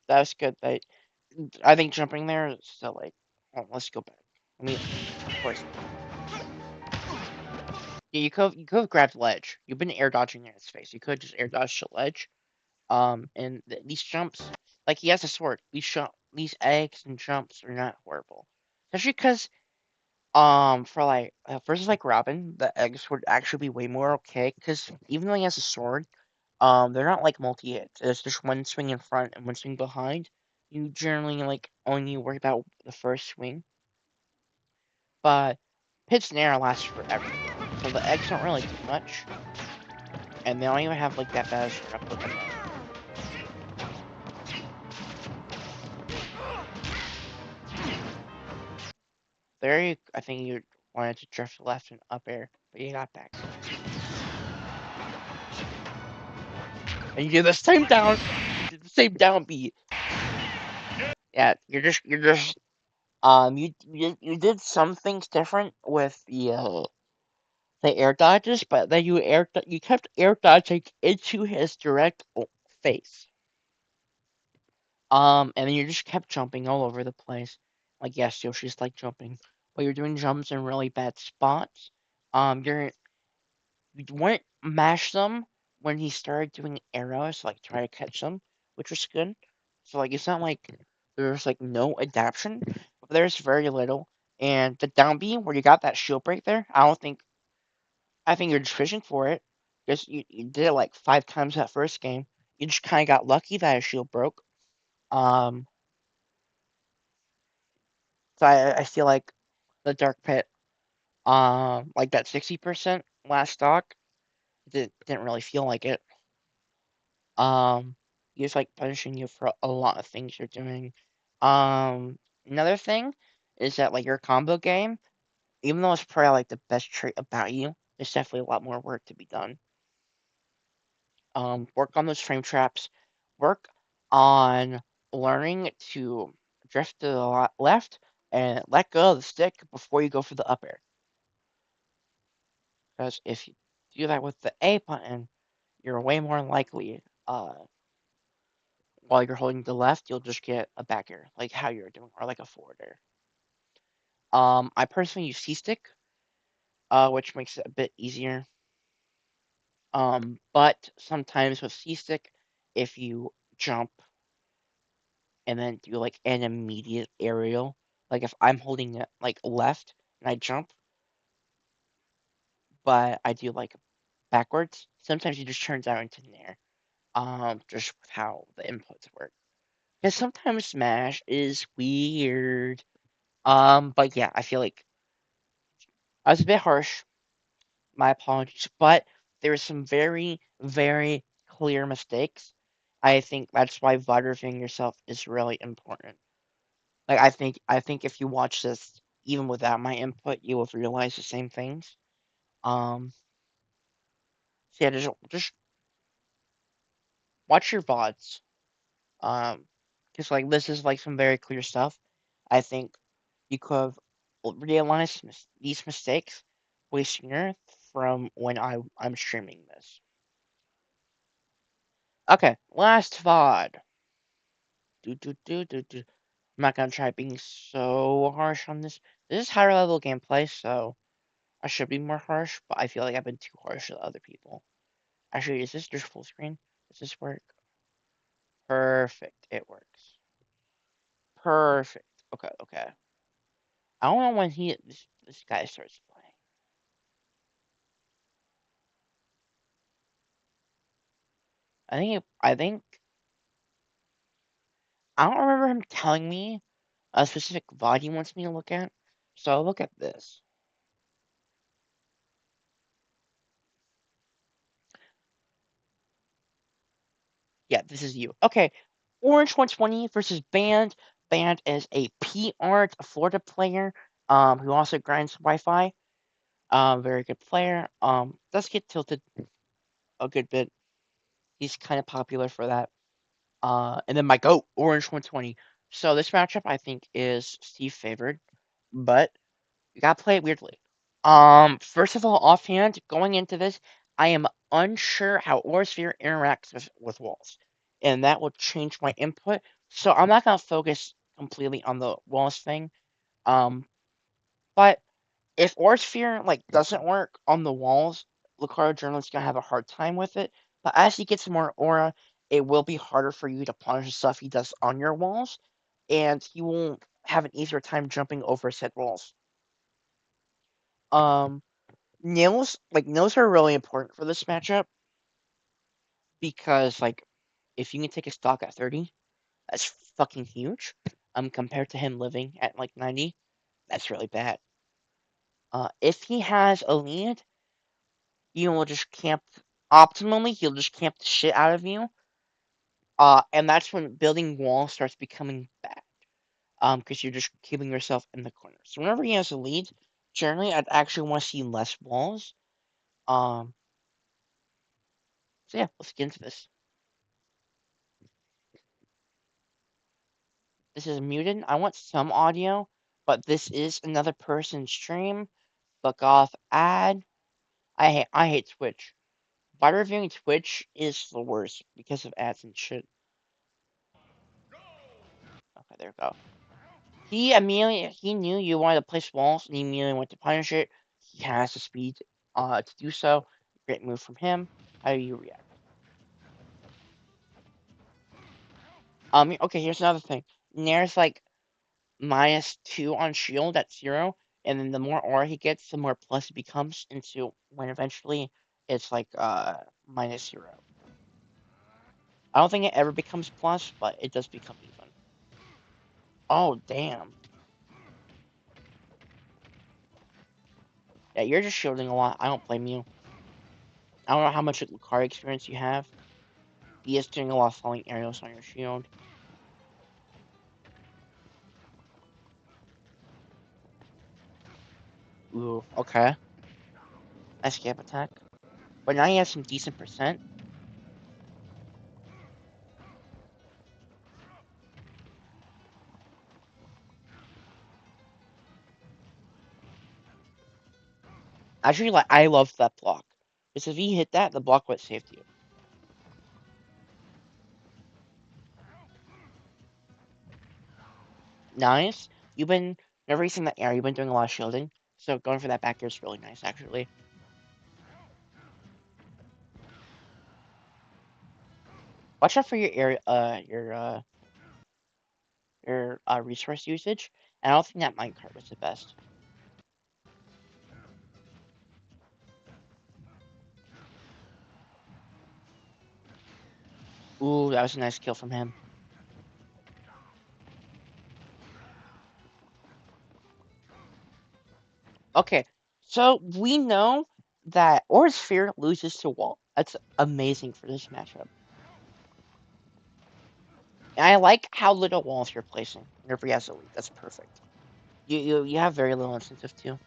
that was good. I think jumping there is still like. Oh, let's go back. I mean, of course. Yeah, you could have grabbed ledge. You've been air dodging in his face. You could just air dodge the ledge. And these jumps, like he has a sword. These eggs and jumps are not horrible, especially because for like versus like Robin, the eggs would actually be way more okay. Because even though he has a sword, they're not like multi hits. It's just one swing in front and one swing behind. You generally like only worry about the first swing, but Pit Snare lasts forever, so the eggs don't really do much, and they don't even have like that bad of a replica. There, I think you wanted to drift left and up air, but you got back. And you did the same down, you did the same downbeat. Yeah, you're just you did some things different with the air dodges, but then you kept air dodging into his direct face. And then you just kept jumping all over the place. Like yes, Yoshi's like jumping, but you're doing jumps in really bad spots. You wouldn't mash them when he started doing arrows, like try to catch them, which was good. So like it's not like there's like no adaptation, but there's very little. And the down B where you got that shield break there, I think you're just fishing for it. Just you did it like 5 times that first game. You just kinda got lucky that his shield broke. Um so I feel like the Dark Pit, like that 60% last stock, didn't really feel like it. He was like punishing you for a lot of things you're doing. Another thing is that like your combo game, even though it's probably like the best trait about you, there's definitely a lot more work to be done. Work on those frame traps. Work on learning to drift to the left and let go of the stick before you go for the up air. Because if you do that with the A button, you're way more likely while you're holding the left, you'll just get a back air, like how you're doing, or like a forward air. I personally use C-stick, which makes it a bit easier. But sometimes with C-stick, if you jump and then do like an immediate aerial, like if I'm holding it like left and I jump, but I do like backwards, sometimes it just turns out into nair. Just with how the inputs work. Because sometimes Smash is weird. But yeah, I feel like I was a bit harsh. My apologies, but there were some very, very clear mistakes. I think that's why reviewing yourself is really important. Like I think if you watch this even without my input, you will realize the same things. Um, so yeah, just watch your VODs. Because like this is like some very clear stuff. I think you could have realize these mistakes way sooner from when I'm streaming this. Okay, last VOD. Do do do do do. I'm not gonna try being so harsh on this. This is higher level gameplay, so I should be more harsh, but I feel like I've been too harsh with other people. Actually, is this just full screen? Does this work? Perfect. It works. Perfect. Okay, okay. I don't know when this guy starts playing. I think I don't remember him telling me a specific VOD he wants me to look at. So I'll look at this. Yeah, this is you. Okay. Orange 120 versus Band. Band is a P-Art Florida player who also grinds Wi-Fi. Very good player. Does get tilted a good bit. He's kind of popular for that. And then my GOAT, Orange 120. So this matchup I think is Steve favored, but you gotta play it weirdly. First of all, offhand, going into this, I am unsure how Aurasphere interacts with walls, and that will change my input. So I'm not gonna focus completely on the walls thing. Um, but if Aurasphere like doesn't work on the walls, Lucario Journal's gonna have a hard time with it. But as he gets more aura, it will be harder for you to punish the stuff he does on your walls, and he won't have an easier time jumping over said walls. Um, nails are really important for this matchup because like if you can take a stock at 30, that's fucking huge. Compared to him living at like 90, that's really bad. If he has a lead, you will just camp optimally, he'll just camp the shit out of you. And that's when building walls starts becoming bad. Because you're just keeping yourself in the corner. So whenever he has a lead, generally I'd actually want to see less walls. Um, so yeah, let's get into this. This is muted. I want some audio, but this is another person's stream. Fuck off, ad. I hate Twitch. By reviewing Twitch is the worst because of ads and shit. Okay, there we go. He knew you wanted to place walls and he immediately went to punish it. He has the speed to do so. Great move from him. How do you react? Okay, here's another thing. Nair's like -2 on shield at 0, and then the more aura he gets, the more plus he becomes into when eventually it's like -0. I don't think it ever becomes plus, but it does become even. Oh damn. Yeah, you're just shielding a lot. I don't blame you. I don't know how much Lucario experience you have. He is doing a lot of falling arrows on your shield. Ooh, okay. Escape attack. But now he has some decent percent. Actually, like I love that block. Because if he hit that, the block would have saved you. Nice. Whenever he's in that area, you've been doing a lot of shielding. So going for that back air is really nice, actually. Watch out for your area, your resource usage. And I don't think that minecart was the best. Ooh, that was a nice kill from him. Okay, so we know that Aurasphere loses to Wall. That's amazing for this matchup. And I like how little walls you're placing whenever he has a lead. That's perfect. You have very little incentive too.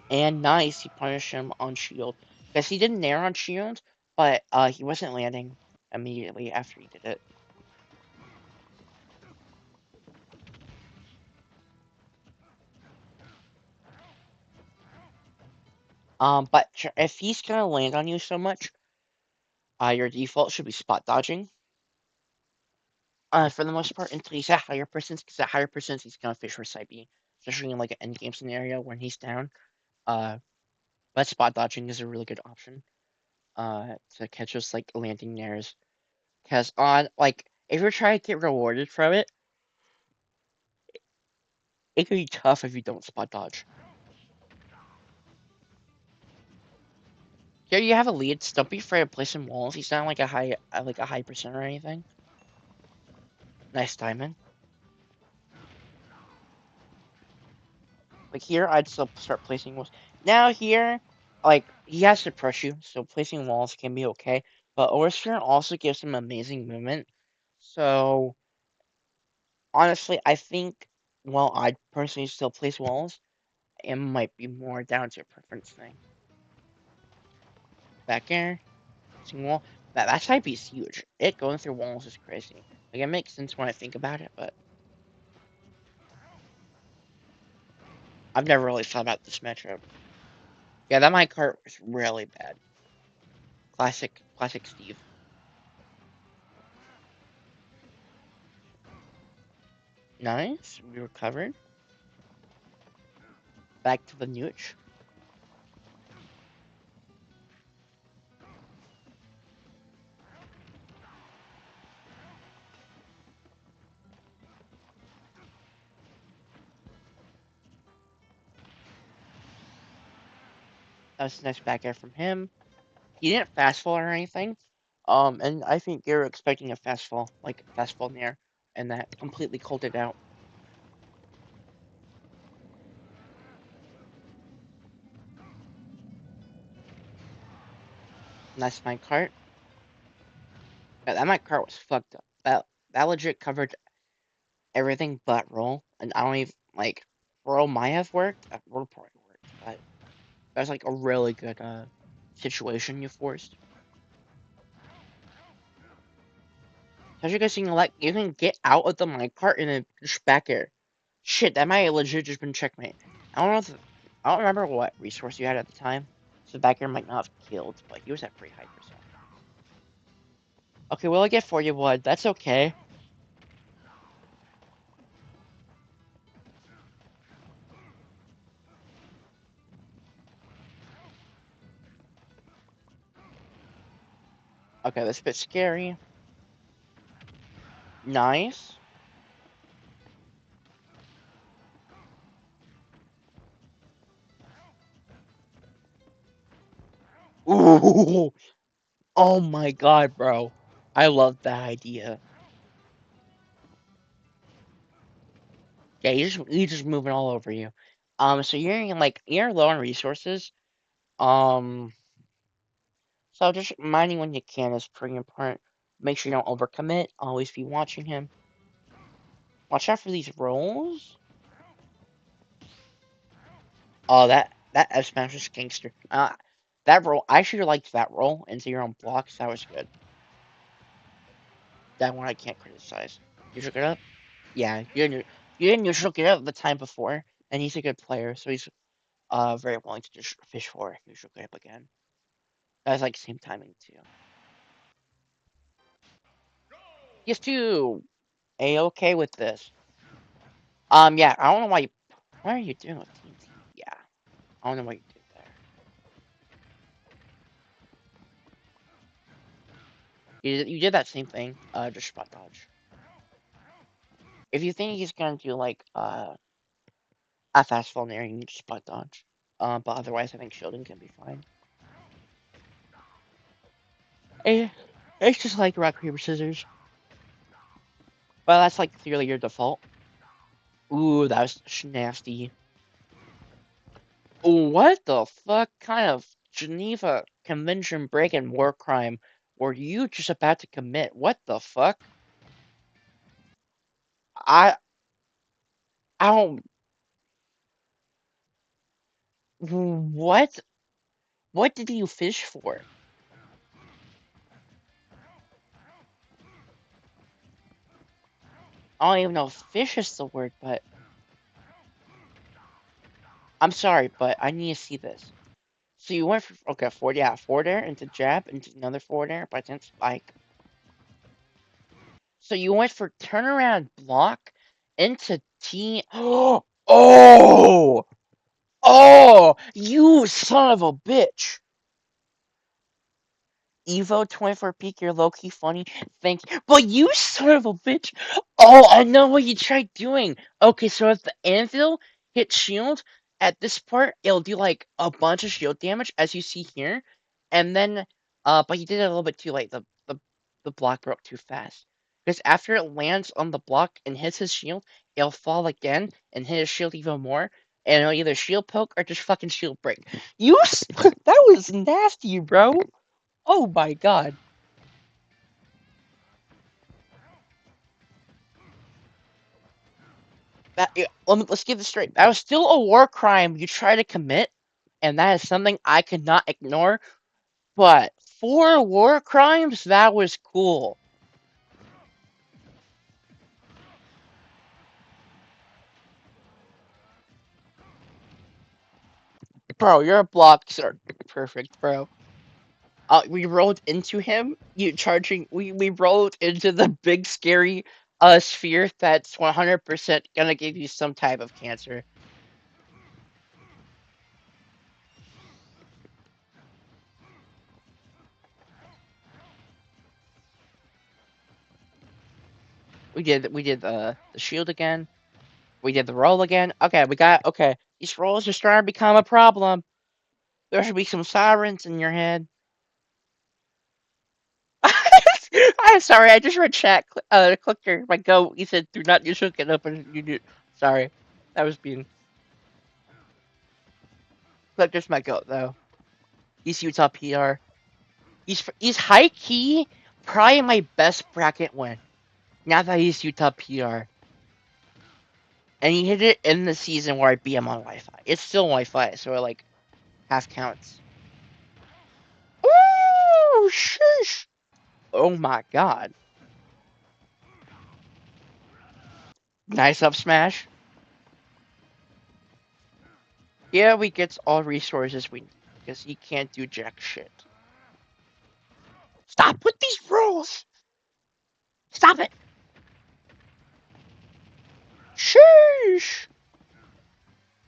And nice, he punished him on shield. Because he didn't nair on shield, but he wasn't landing immediately after he did it. But if he's gonna land on you so much, your default should be spot dodging. For the most part, until he's at higher percents, because at higher percents he's gonna fish for side B, especially in like an end game scenario when he's down. Uh, but spot dodging is a really good option. To catch us like landing nairs, because on like if you're trying to get rewarded from it, it can be tough if you don't spot dodge. Here you have a lead. So don't be afraid of placing walls. He's not like a high percent or anything. Nice diamond. Like here, I'd still start placing walls. Now here, like he has to press you, so placing walls can be okay. But Oyster also gives him amazing movement. So honestly, I think well, I'd personally still place walls. It might be more down to a preference thing. Back air, placing wall. That type is huge. It going through walls is crazy. Like it makes sense when I think about it, but I've never really thought about this matchup. Yeah, that mic cart was really bad. Classic Steve. Nice, we recovered. Back to the nooch. That was a nice back air from him. He didn't fast fall or anything. And I think you're expecting a fast fall, like fast fall near, and that completely called it out. Nice mic cart. Yeah, that mic cart was fucked up. That legit covered everything but roll, and I don't even like roll might have worked. Roll probably worked, but that was like a really good situation you forced. As you guys can like you can get out of the minecart and then just back air. Shit, that might have legit just been checkmate. I don't know if I don't remember what resource you had at the time. So back air might not have killed, but he was at pretty high percent. Okay, well I get for you wood. That's okay. Okay, that's a bit scary. Nice. Ooh. Oh my god, bro. I love that idea. Yeah, he's just moving all over you. So you're low on resources. Um, so just mining when you can is pretty important. Make sure you don't overcommit. Always be watching him. Watch out for these rolls. Oh, that F smash was gangster. That roll, I should have liked that roll into your own blocks. That was good. That one I can't criticize. You shook it up? Yeah, you didn't neutral get up the time before, and he's a good player, so he's very willing to just fish for neutral get up again. That was like same timing too. Yes, too. A-okay with this. Yeah, I don't know why you. What are you doing with TNT? Yeah, I don't know what you did there. You did that same thing. Just spot dodge. If you think he's gonna do like a fast fall near, you need to spot dodge. But otherwise, I think shielding can be fine. Eh, it's just like rock paper scissors. But that's like clearly your default. Ooh, that was nasty. What the fuck kind of Geneva Convention break and war crime were you just about to commit? What the fuck? I I don't. What? What did you fish for? I don't even know if fish is the word, but I'm sorry, but I need to see this. So you went for okay, forward air into jab into another forward air by then spike. So you went for turnaround block into T. Oh! Oh! You son of a bitch! Evo 24 peak, you're low key funny. Thank you. But you son of a bitch! Oh, I know what you tried doing. Okay, so if the anvil hits shield at this part, it'll do like a bunch of shield damage, as you see here. And then, but you did it a little bit too late. The block broke too fast. Because after it lands on the block and hits his shield, it'll fall again and hit his shield even more. And it'll either shield poke or just fucking shield break. That was nasty, bro. Oh my god. Let's get this straight. That was still a war crime you try to commit, and that is something I could not ignore. But for war crimes, that was cool. Bro, your blocks are perfect, bro. We rolled into him. You charging? We rolled into the big scary sphere that's 100% gonna give you some type of cancer. We did the shield again. We did the roll again. Okay, okay. These rolls are starting to become a problem. There should be some sirens in your head. I'm sorry, I just read chat. Clicker, my goat. He said, "Do not use hook it up," and you do. Sorry, that was being. Clicker's my goat though. He's Utah PR. He's high key. Probably my best bracket win. Now that he's Utah PR, and he hit it in the season where I beat him on Wi-Fi. It's still Wi-Fi, so it like half counts. Ooh, shush! Oh my god. Nice up smash. Yeah, we get all resources we need because he can't do jack shit. Stop with these rules! Stop it! Sheesh!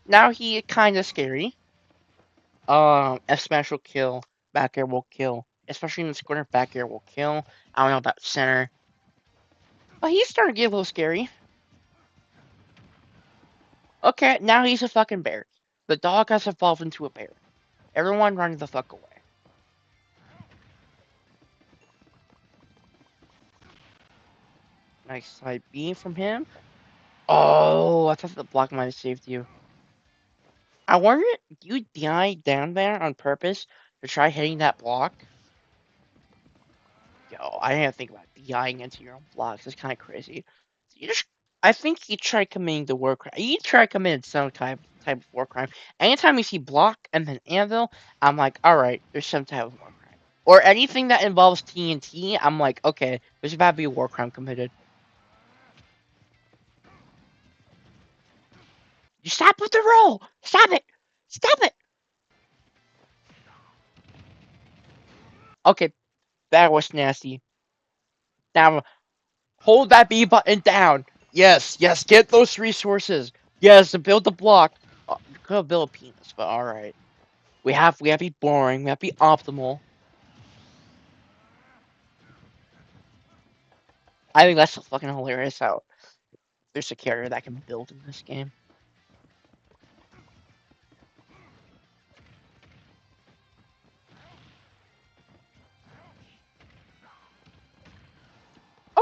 Now he kinda scary. F smash will kill. Back air will kill. Especially in this corner, back air will kill. I don't know about center. But he's starting to get a little scary. Okay, now he's a fucking bear. The dog has evolved into a bear. Everyone run the fuck away. Nice side B from him. Oh, I thought the block might have saved you. I wonder if you died down there on purpose to try hitting that block. Yo, I didn't think about DIing into your own blocks. It's kind of crazy. You just, I think you try committing the war crime. You try committing some type of war crime. Anytime you see block and then anvil, I'm like, all right, there's some type of war crime. Or anything that involves TNT, I'm like, okay, there's about to be a war crime committed. You stop with the roll! Stop it! Stop it! Okay, that was nasty. Now, hold that B button down. Yes, yes, get those resources. Yes, to build the block. You could have built a penis, but alright. We have to be boring, we have to be optimal. I think that's so fucking hilarious how there's a character that can build in this game.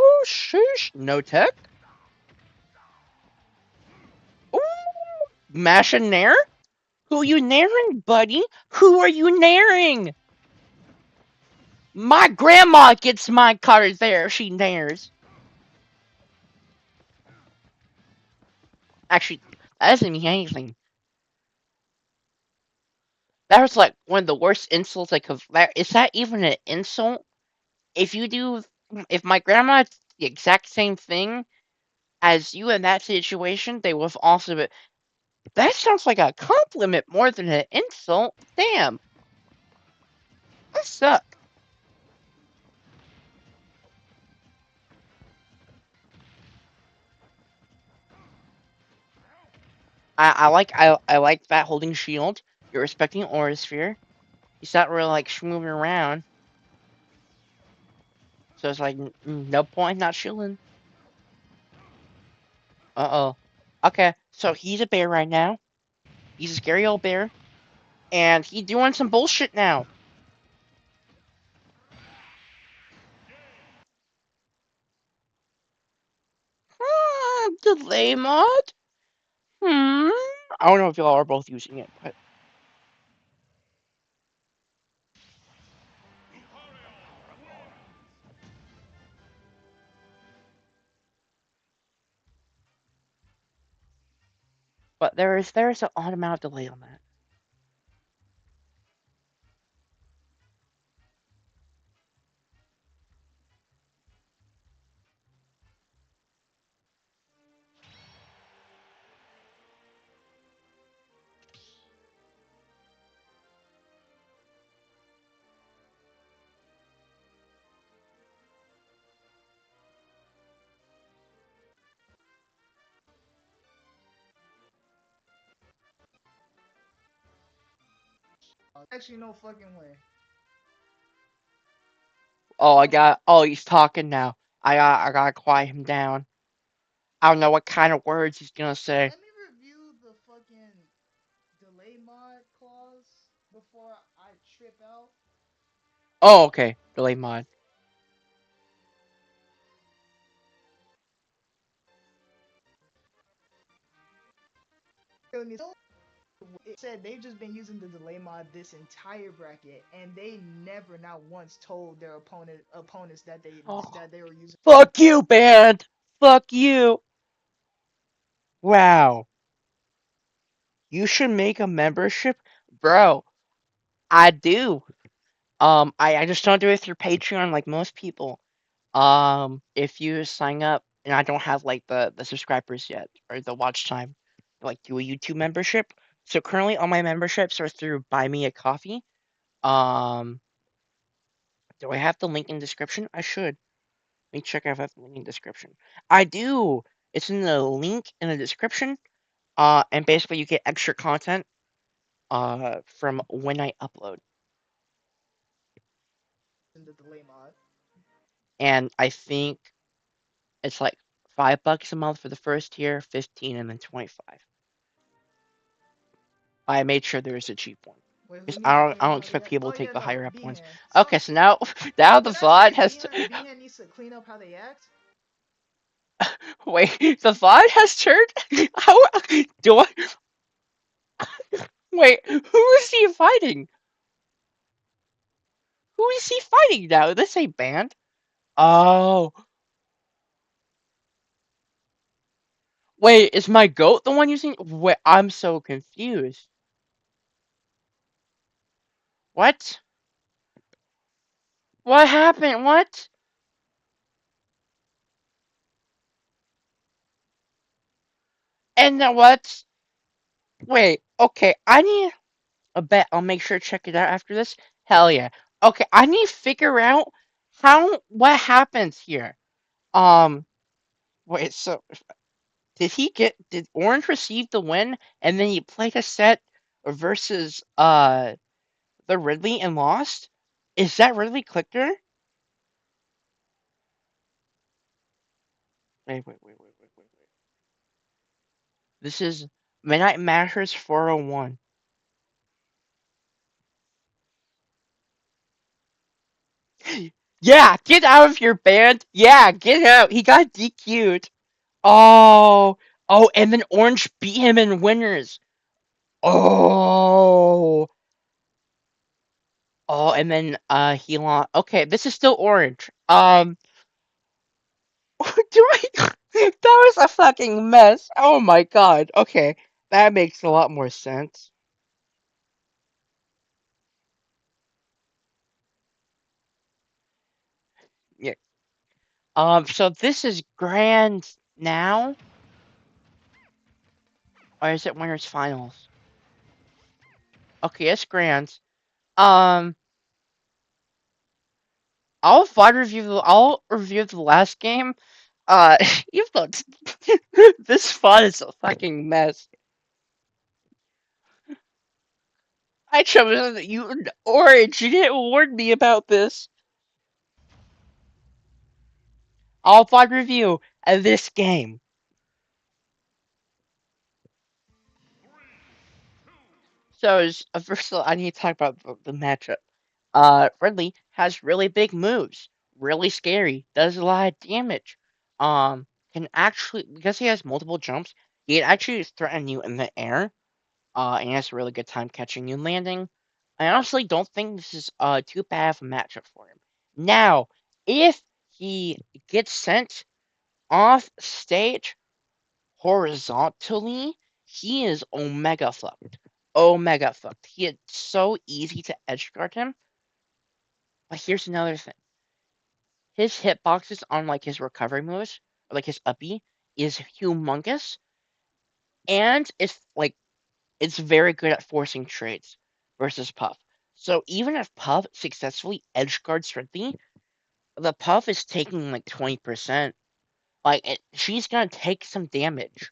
Oh, sheesh. No tech? Ooh, mash a nair? Who you nairing, buddy? Who are you nairing? My grandma gets my card there. She nairs. Actually, that doesn't mean anything. That was like one of the worst insults I could. Is that even an insult? If you do, if my grandma did the exact same thing as you in that situation, they would have also been. That sounds like a compliment more than an insult. Damn. guys suck. I like that holding shield. You're respecting Aura Sphere. He's not really like moving around. So it's like no point not shielding. Uh-oh. Okay, so he's a bear right now. He's a scary old bear. And he's doing some bullshit now. Delay mod? Hmm. I don't know if y'all are both using it, but there's an odd amount of delay on that. Actually, no fucking way. Oh, he's talking now. I gotta quiet him down. I don't know what kind of words he's gonna say. Let me review the fucking delay mod clause before I trip out. Oh, okay. Delay mod. It said they've just been using the delay mod this entire bracket, and they never, not once, told their opponents that Oh, they were using. fuck you, band. Fuck you. Wow. You should make a membership, bro. I do. I just don't do it through Patreon like most people. If you sign up, and I don't have like the subscribers yet or the watch time, like do a YouTube membership. So currently all my memberships are through Buy Me a Coffee. Um, do I have the link in description? I should. Let me check if I have the link in description. I do. It's in the link in the description. And basically you get extra content from when I upload. The delay mod. And I think it's like $5 a month for the first tier, 15, and then 25. I made sure there is a cheap one. Wait, who Because needs to I clean don't up how they expect act? people Oh to take yeah, the no, higher up ones. B-hand. So, Okay, so now the did I say VOD has to B-hand needs to clean up how they act? wait. The VOD has turned. How do I wait? Who is he fighting? Who is he fighting now? This ain't banned. Oh, wait, is my goat the one using? Wait, I'm so confused. What? What happened? What? And then what? Wait, okay, I need a bet. I'll make sure to check it out after this. Hell yeah. Okay, I need to figure out what happens here. Um, wait, so did Orange receive the win and then he played a set versus the Ridley and lost? Is that Ridley Clicker? Wait. This is Midnight Mashers 401. Yeah, get out of your band. Yeah, get out. He got DQ'd. Oh, oh, and then Orange beat him in winners. Oh, oh, and then he lost. Okay, this is still Orange. Do I? That was a fucking mess. Oh my god. Okay, that makes a lot more sense. Yeah. So this is grand now, or is it winners finals? Okay, it's grand. Um, I'll review the last game. You thought this fun is a fucking mess. I chose you Orange. You didn't warn me about this. I'll fun review of this game. So, first of all, I need to talk about the matchup. Friendly has really big moves, really scary, does a lot of damage. Can actually, because he has multiple jumps, he can actually threaten you in the air. And he has a really good time catching you and landing. I honestly don't think this is too bad of a matchup for him. Now, if he gets sent off stage horizontally, he is omega fucked. Omega fucked. He is so easy to edge guard him. But here's another thing. His hitboxes on like his recovery moves, or like his uppy, is humongous. And it's very good at forcing trades versus Puff. So even if Puff successfully edge guards Ridley, the Puff is taking like 20%. She's gonna take some damage.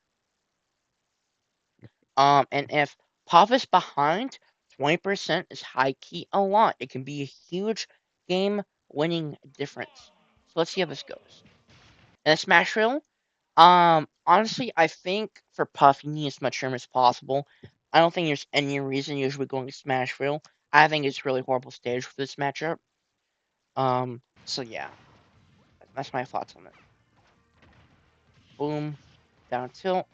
And if Puff is behind, 20% is high key a lot. It can be a huge game winning difference. So let's see how this goes. In a Smash Reel, honestly, I think for Puff, you need as much room as possible. I don't think there's any reason you should be going to Smash Reel. I think it's really horrible stage for this matchup. So yeah, that's my thoughts on it. Boom, down tilt.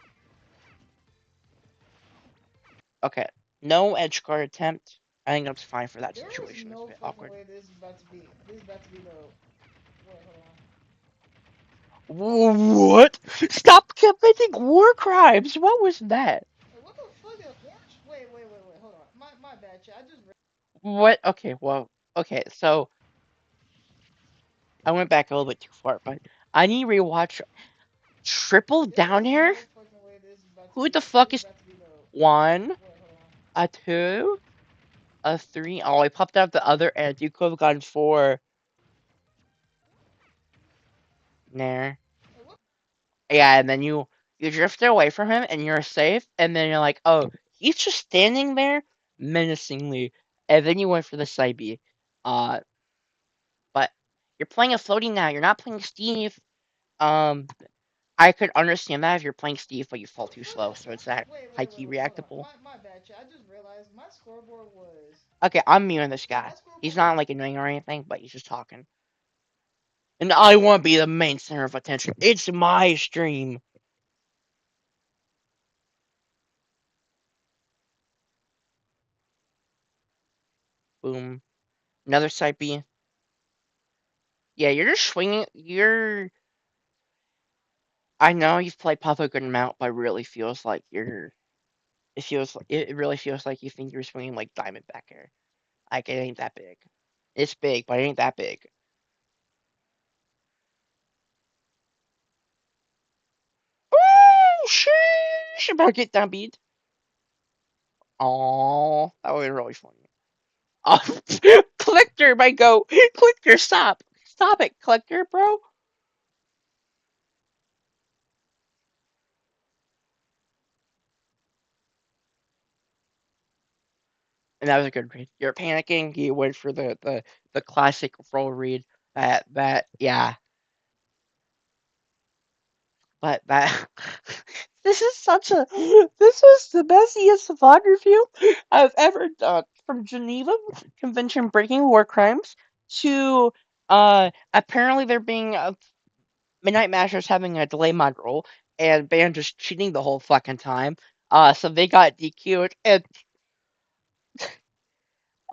Okay, no edge guard attempt. I think that's fine for that There is situation. It's a no bit fucking awkward. way this is about to be. This is about to be the. Wait, hold What? Stop committing war crimes! What was that? on. What the fuck is orange? Wait. Hold on. My bad, chat. I just. What? Okay, well, okay, so I went back a little bit too far, but I need to rewatch Triple There Down is Air? no fucking way this is about to Who be. the This fuck is is about to be the. one, Wait, hold on. a two, a three? Oh, I popped out the other end. You could have gotten four. There. Wait, what? Yeah, and then you drifted away from him and you're safe, and then you're like, oh, he's just standing there menacingly, and then you went for the side B. Uh, but you're playing a floating now. You're not playing Steve. Um, I could understand that if you're playing Steve, but you fall too slow, so it's that high key Hold on. reactable. My bad, chat. I just realized my scoreboard was. Okay, I'm muting this Yeah, my guy. He's scoreboard was. not like annoying or anything, but he's just talking. And I want to be the main center of attention. It's my stream. Boom. Another side B. Yeah, you're just swinging. I know you've played Puff a good amount, but it really feels like you're. It really feels like you think you're swinging like Diamondback here. Like it ain't that big. It's big, but it ain't that big. Oh, sheesh! About to get down beat. Oh, that would be really funny. Oh, Collector might go. Collector, stop. Stop it, Collector, bro. And that was a good read. You're panicking. You went for the classic roll read. That yeah. But that this is the messiest VOD review I've ever done. From Geneva Convention breaking war crimes to apparently there being Midnight Mashers having a delay mod roll and Band just cheating the whole fucking time. So they got DQ'd and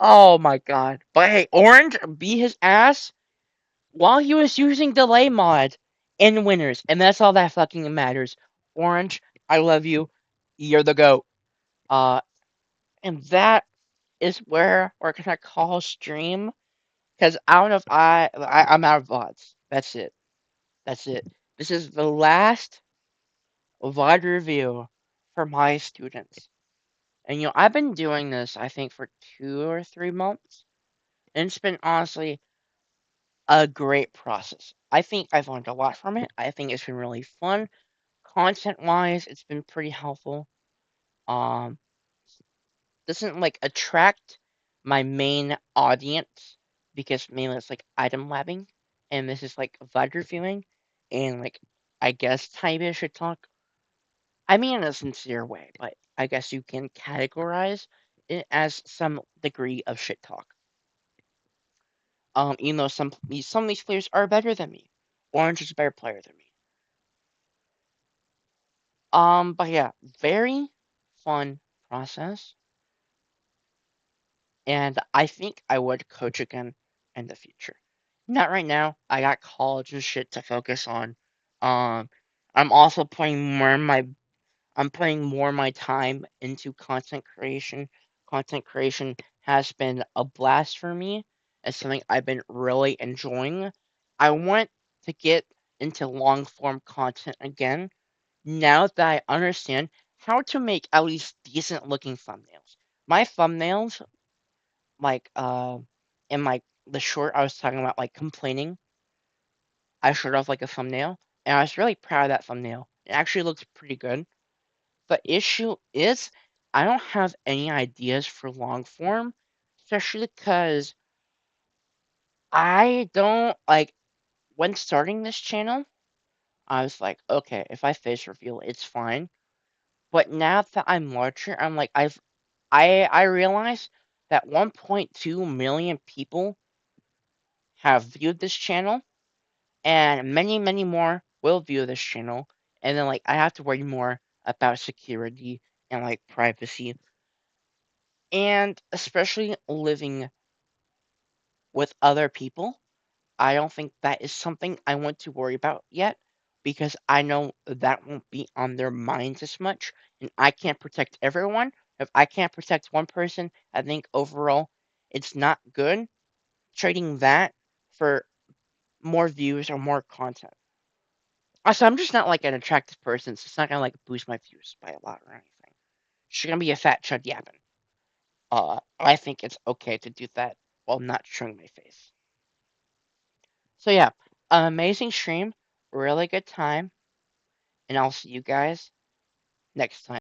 oh my god. But hey, Orange beat his ass while he was using delay mod in winners, and that's all that fucking matters. Orange, I love you. You're the goat. Uh, and that is where we're gonna call stream because I don't know if I'm out of VODs. That's it. That's it. This is the last VOD review for my students. And I've been doing this I think for 2 or 3 months, and it's been honestly a great process. I think I've learned a lot from it. I think it's been really fun. Content wise, it's been pretty helpful. Um, doesn't like attract my main audience because mainly it's like item labbing, and this is like VOD reviewing, and like I guess type of shit talk. I mean in a sincere way, but I guess you can categorize it as some degree of shit talk. Even though some of these players are better than me. Orange is a better player than me. But yeah, very fun process, and I think I would coach again in the future. Not right now. I got college and shit to focus on. Um, I'm also putting more of my time into content creation. Content creation has been a blast for me. It's something I've been really enjoying. I want to get into long form content again now that I understand how to make at least decent looking thumbnails. My thumbnails, like in my the short I was talking about, like complaining, I showed off like a thumbnail, and I was really proud of that thumbnail. It actually looks pretty good. The issue is I don't have any ideas for long form, especially because I don't like when starting this channel. I was like, okay, if I face reveal, it's fine. But now that I'm larger, I'm like, I realize that 1.2 million people have viewed this channel, and many, many more will view this channel. And then like I have to worry more about security and like privacy, and especially living with other people. I don't think that is something I want to worry about yet because I know that won't be on their minds as much, and I can't protect everyone. If I can't protect one person, I think overall it's not good trading that for more views or more content. Also, I'm just not like an attractive person, so it's not gonna like boost my views by a lot or anything. She's gonna be a fat chud yapping. I think it's okay to do that while not showing my face. So yeah, amazing stream, really good time, and I'll see you guys next time.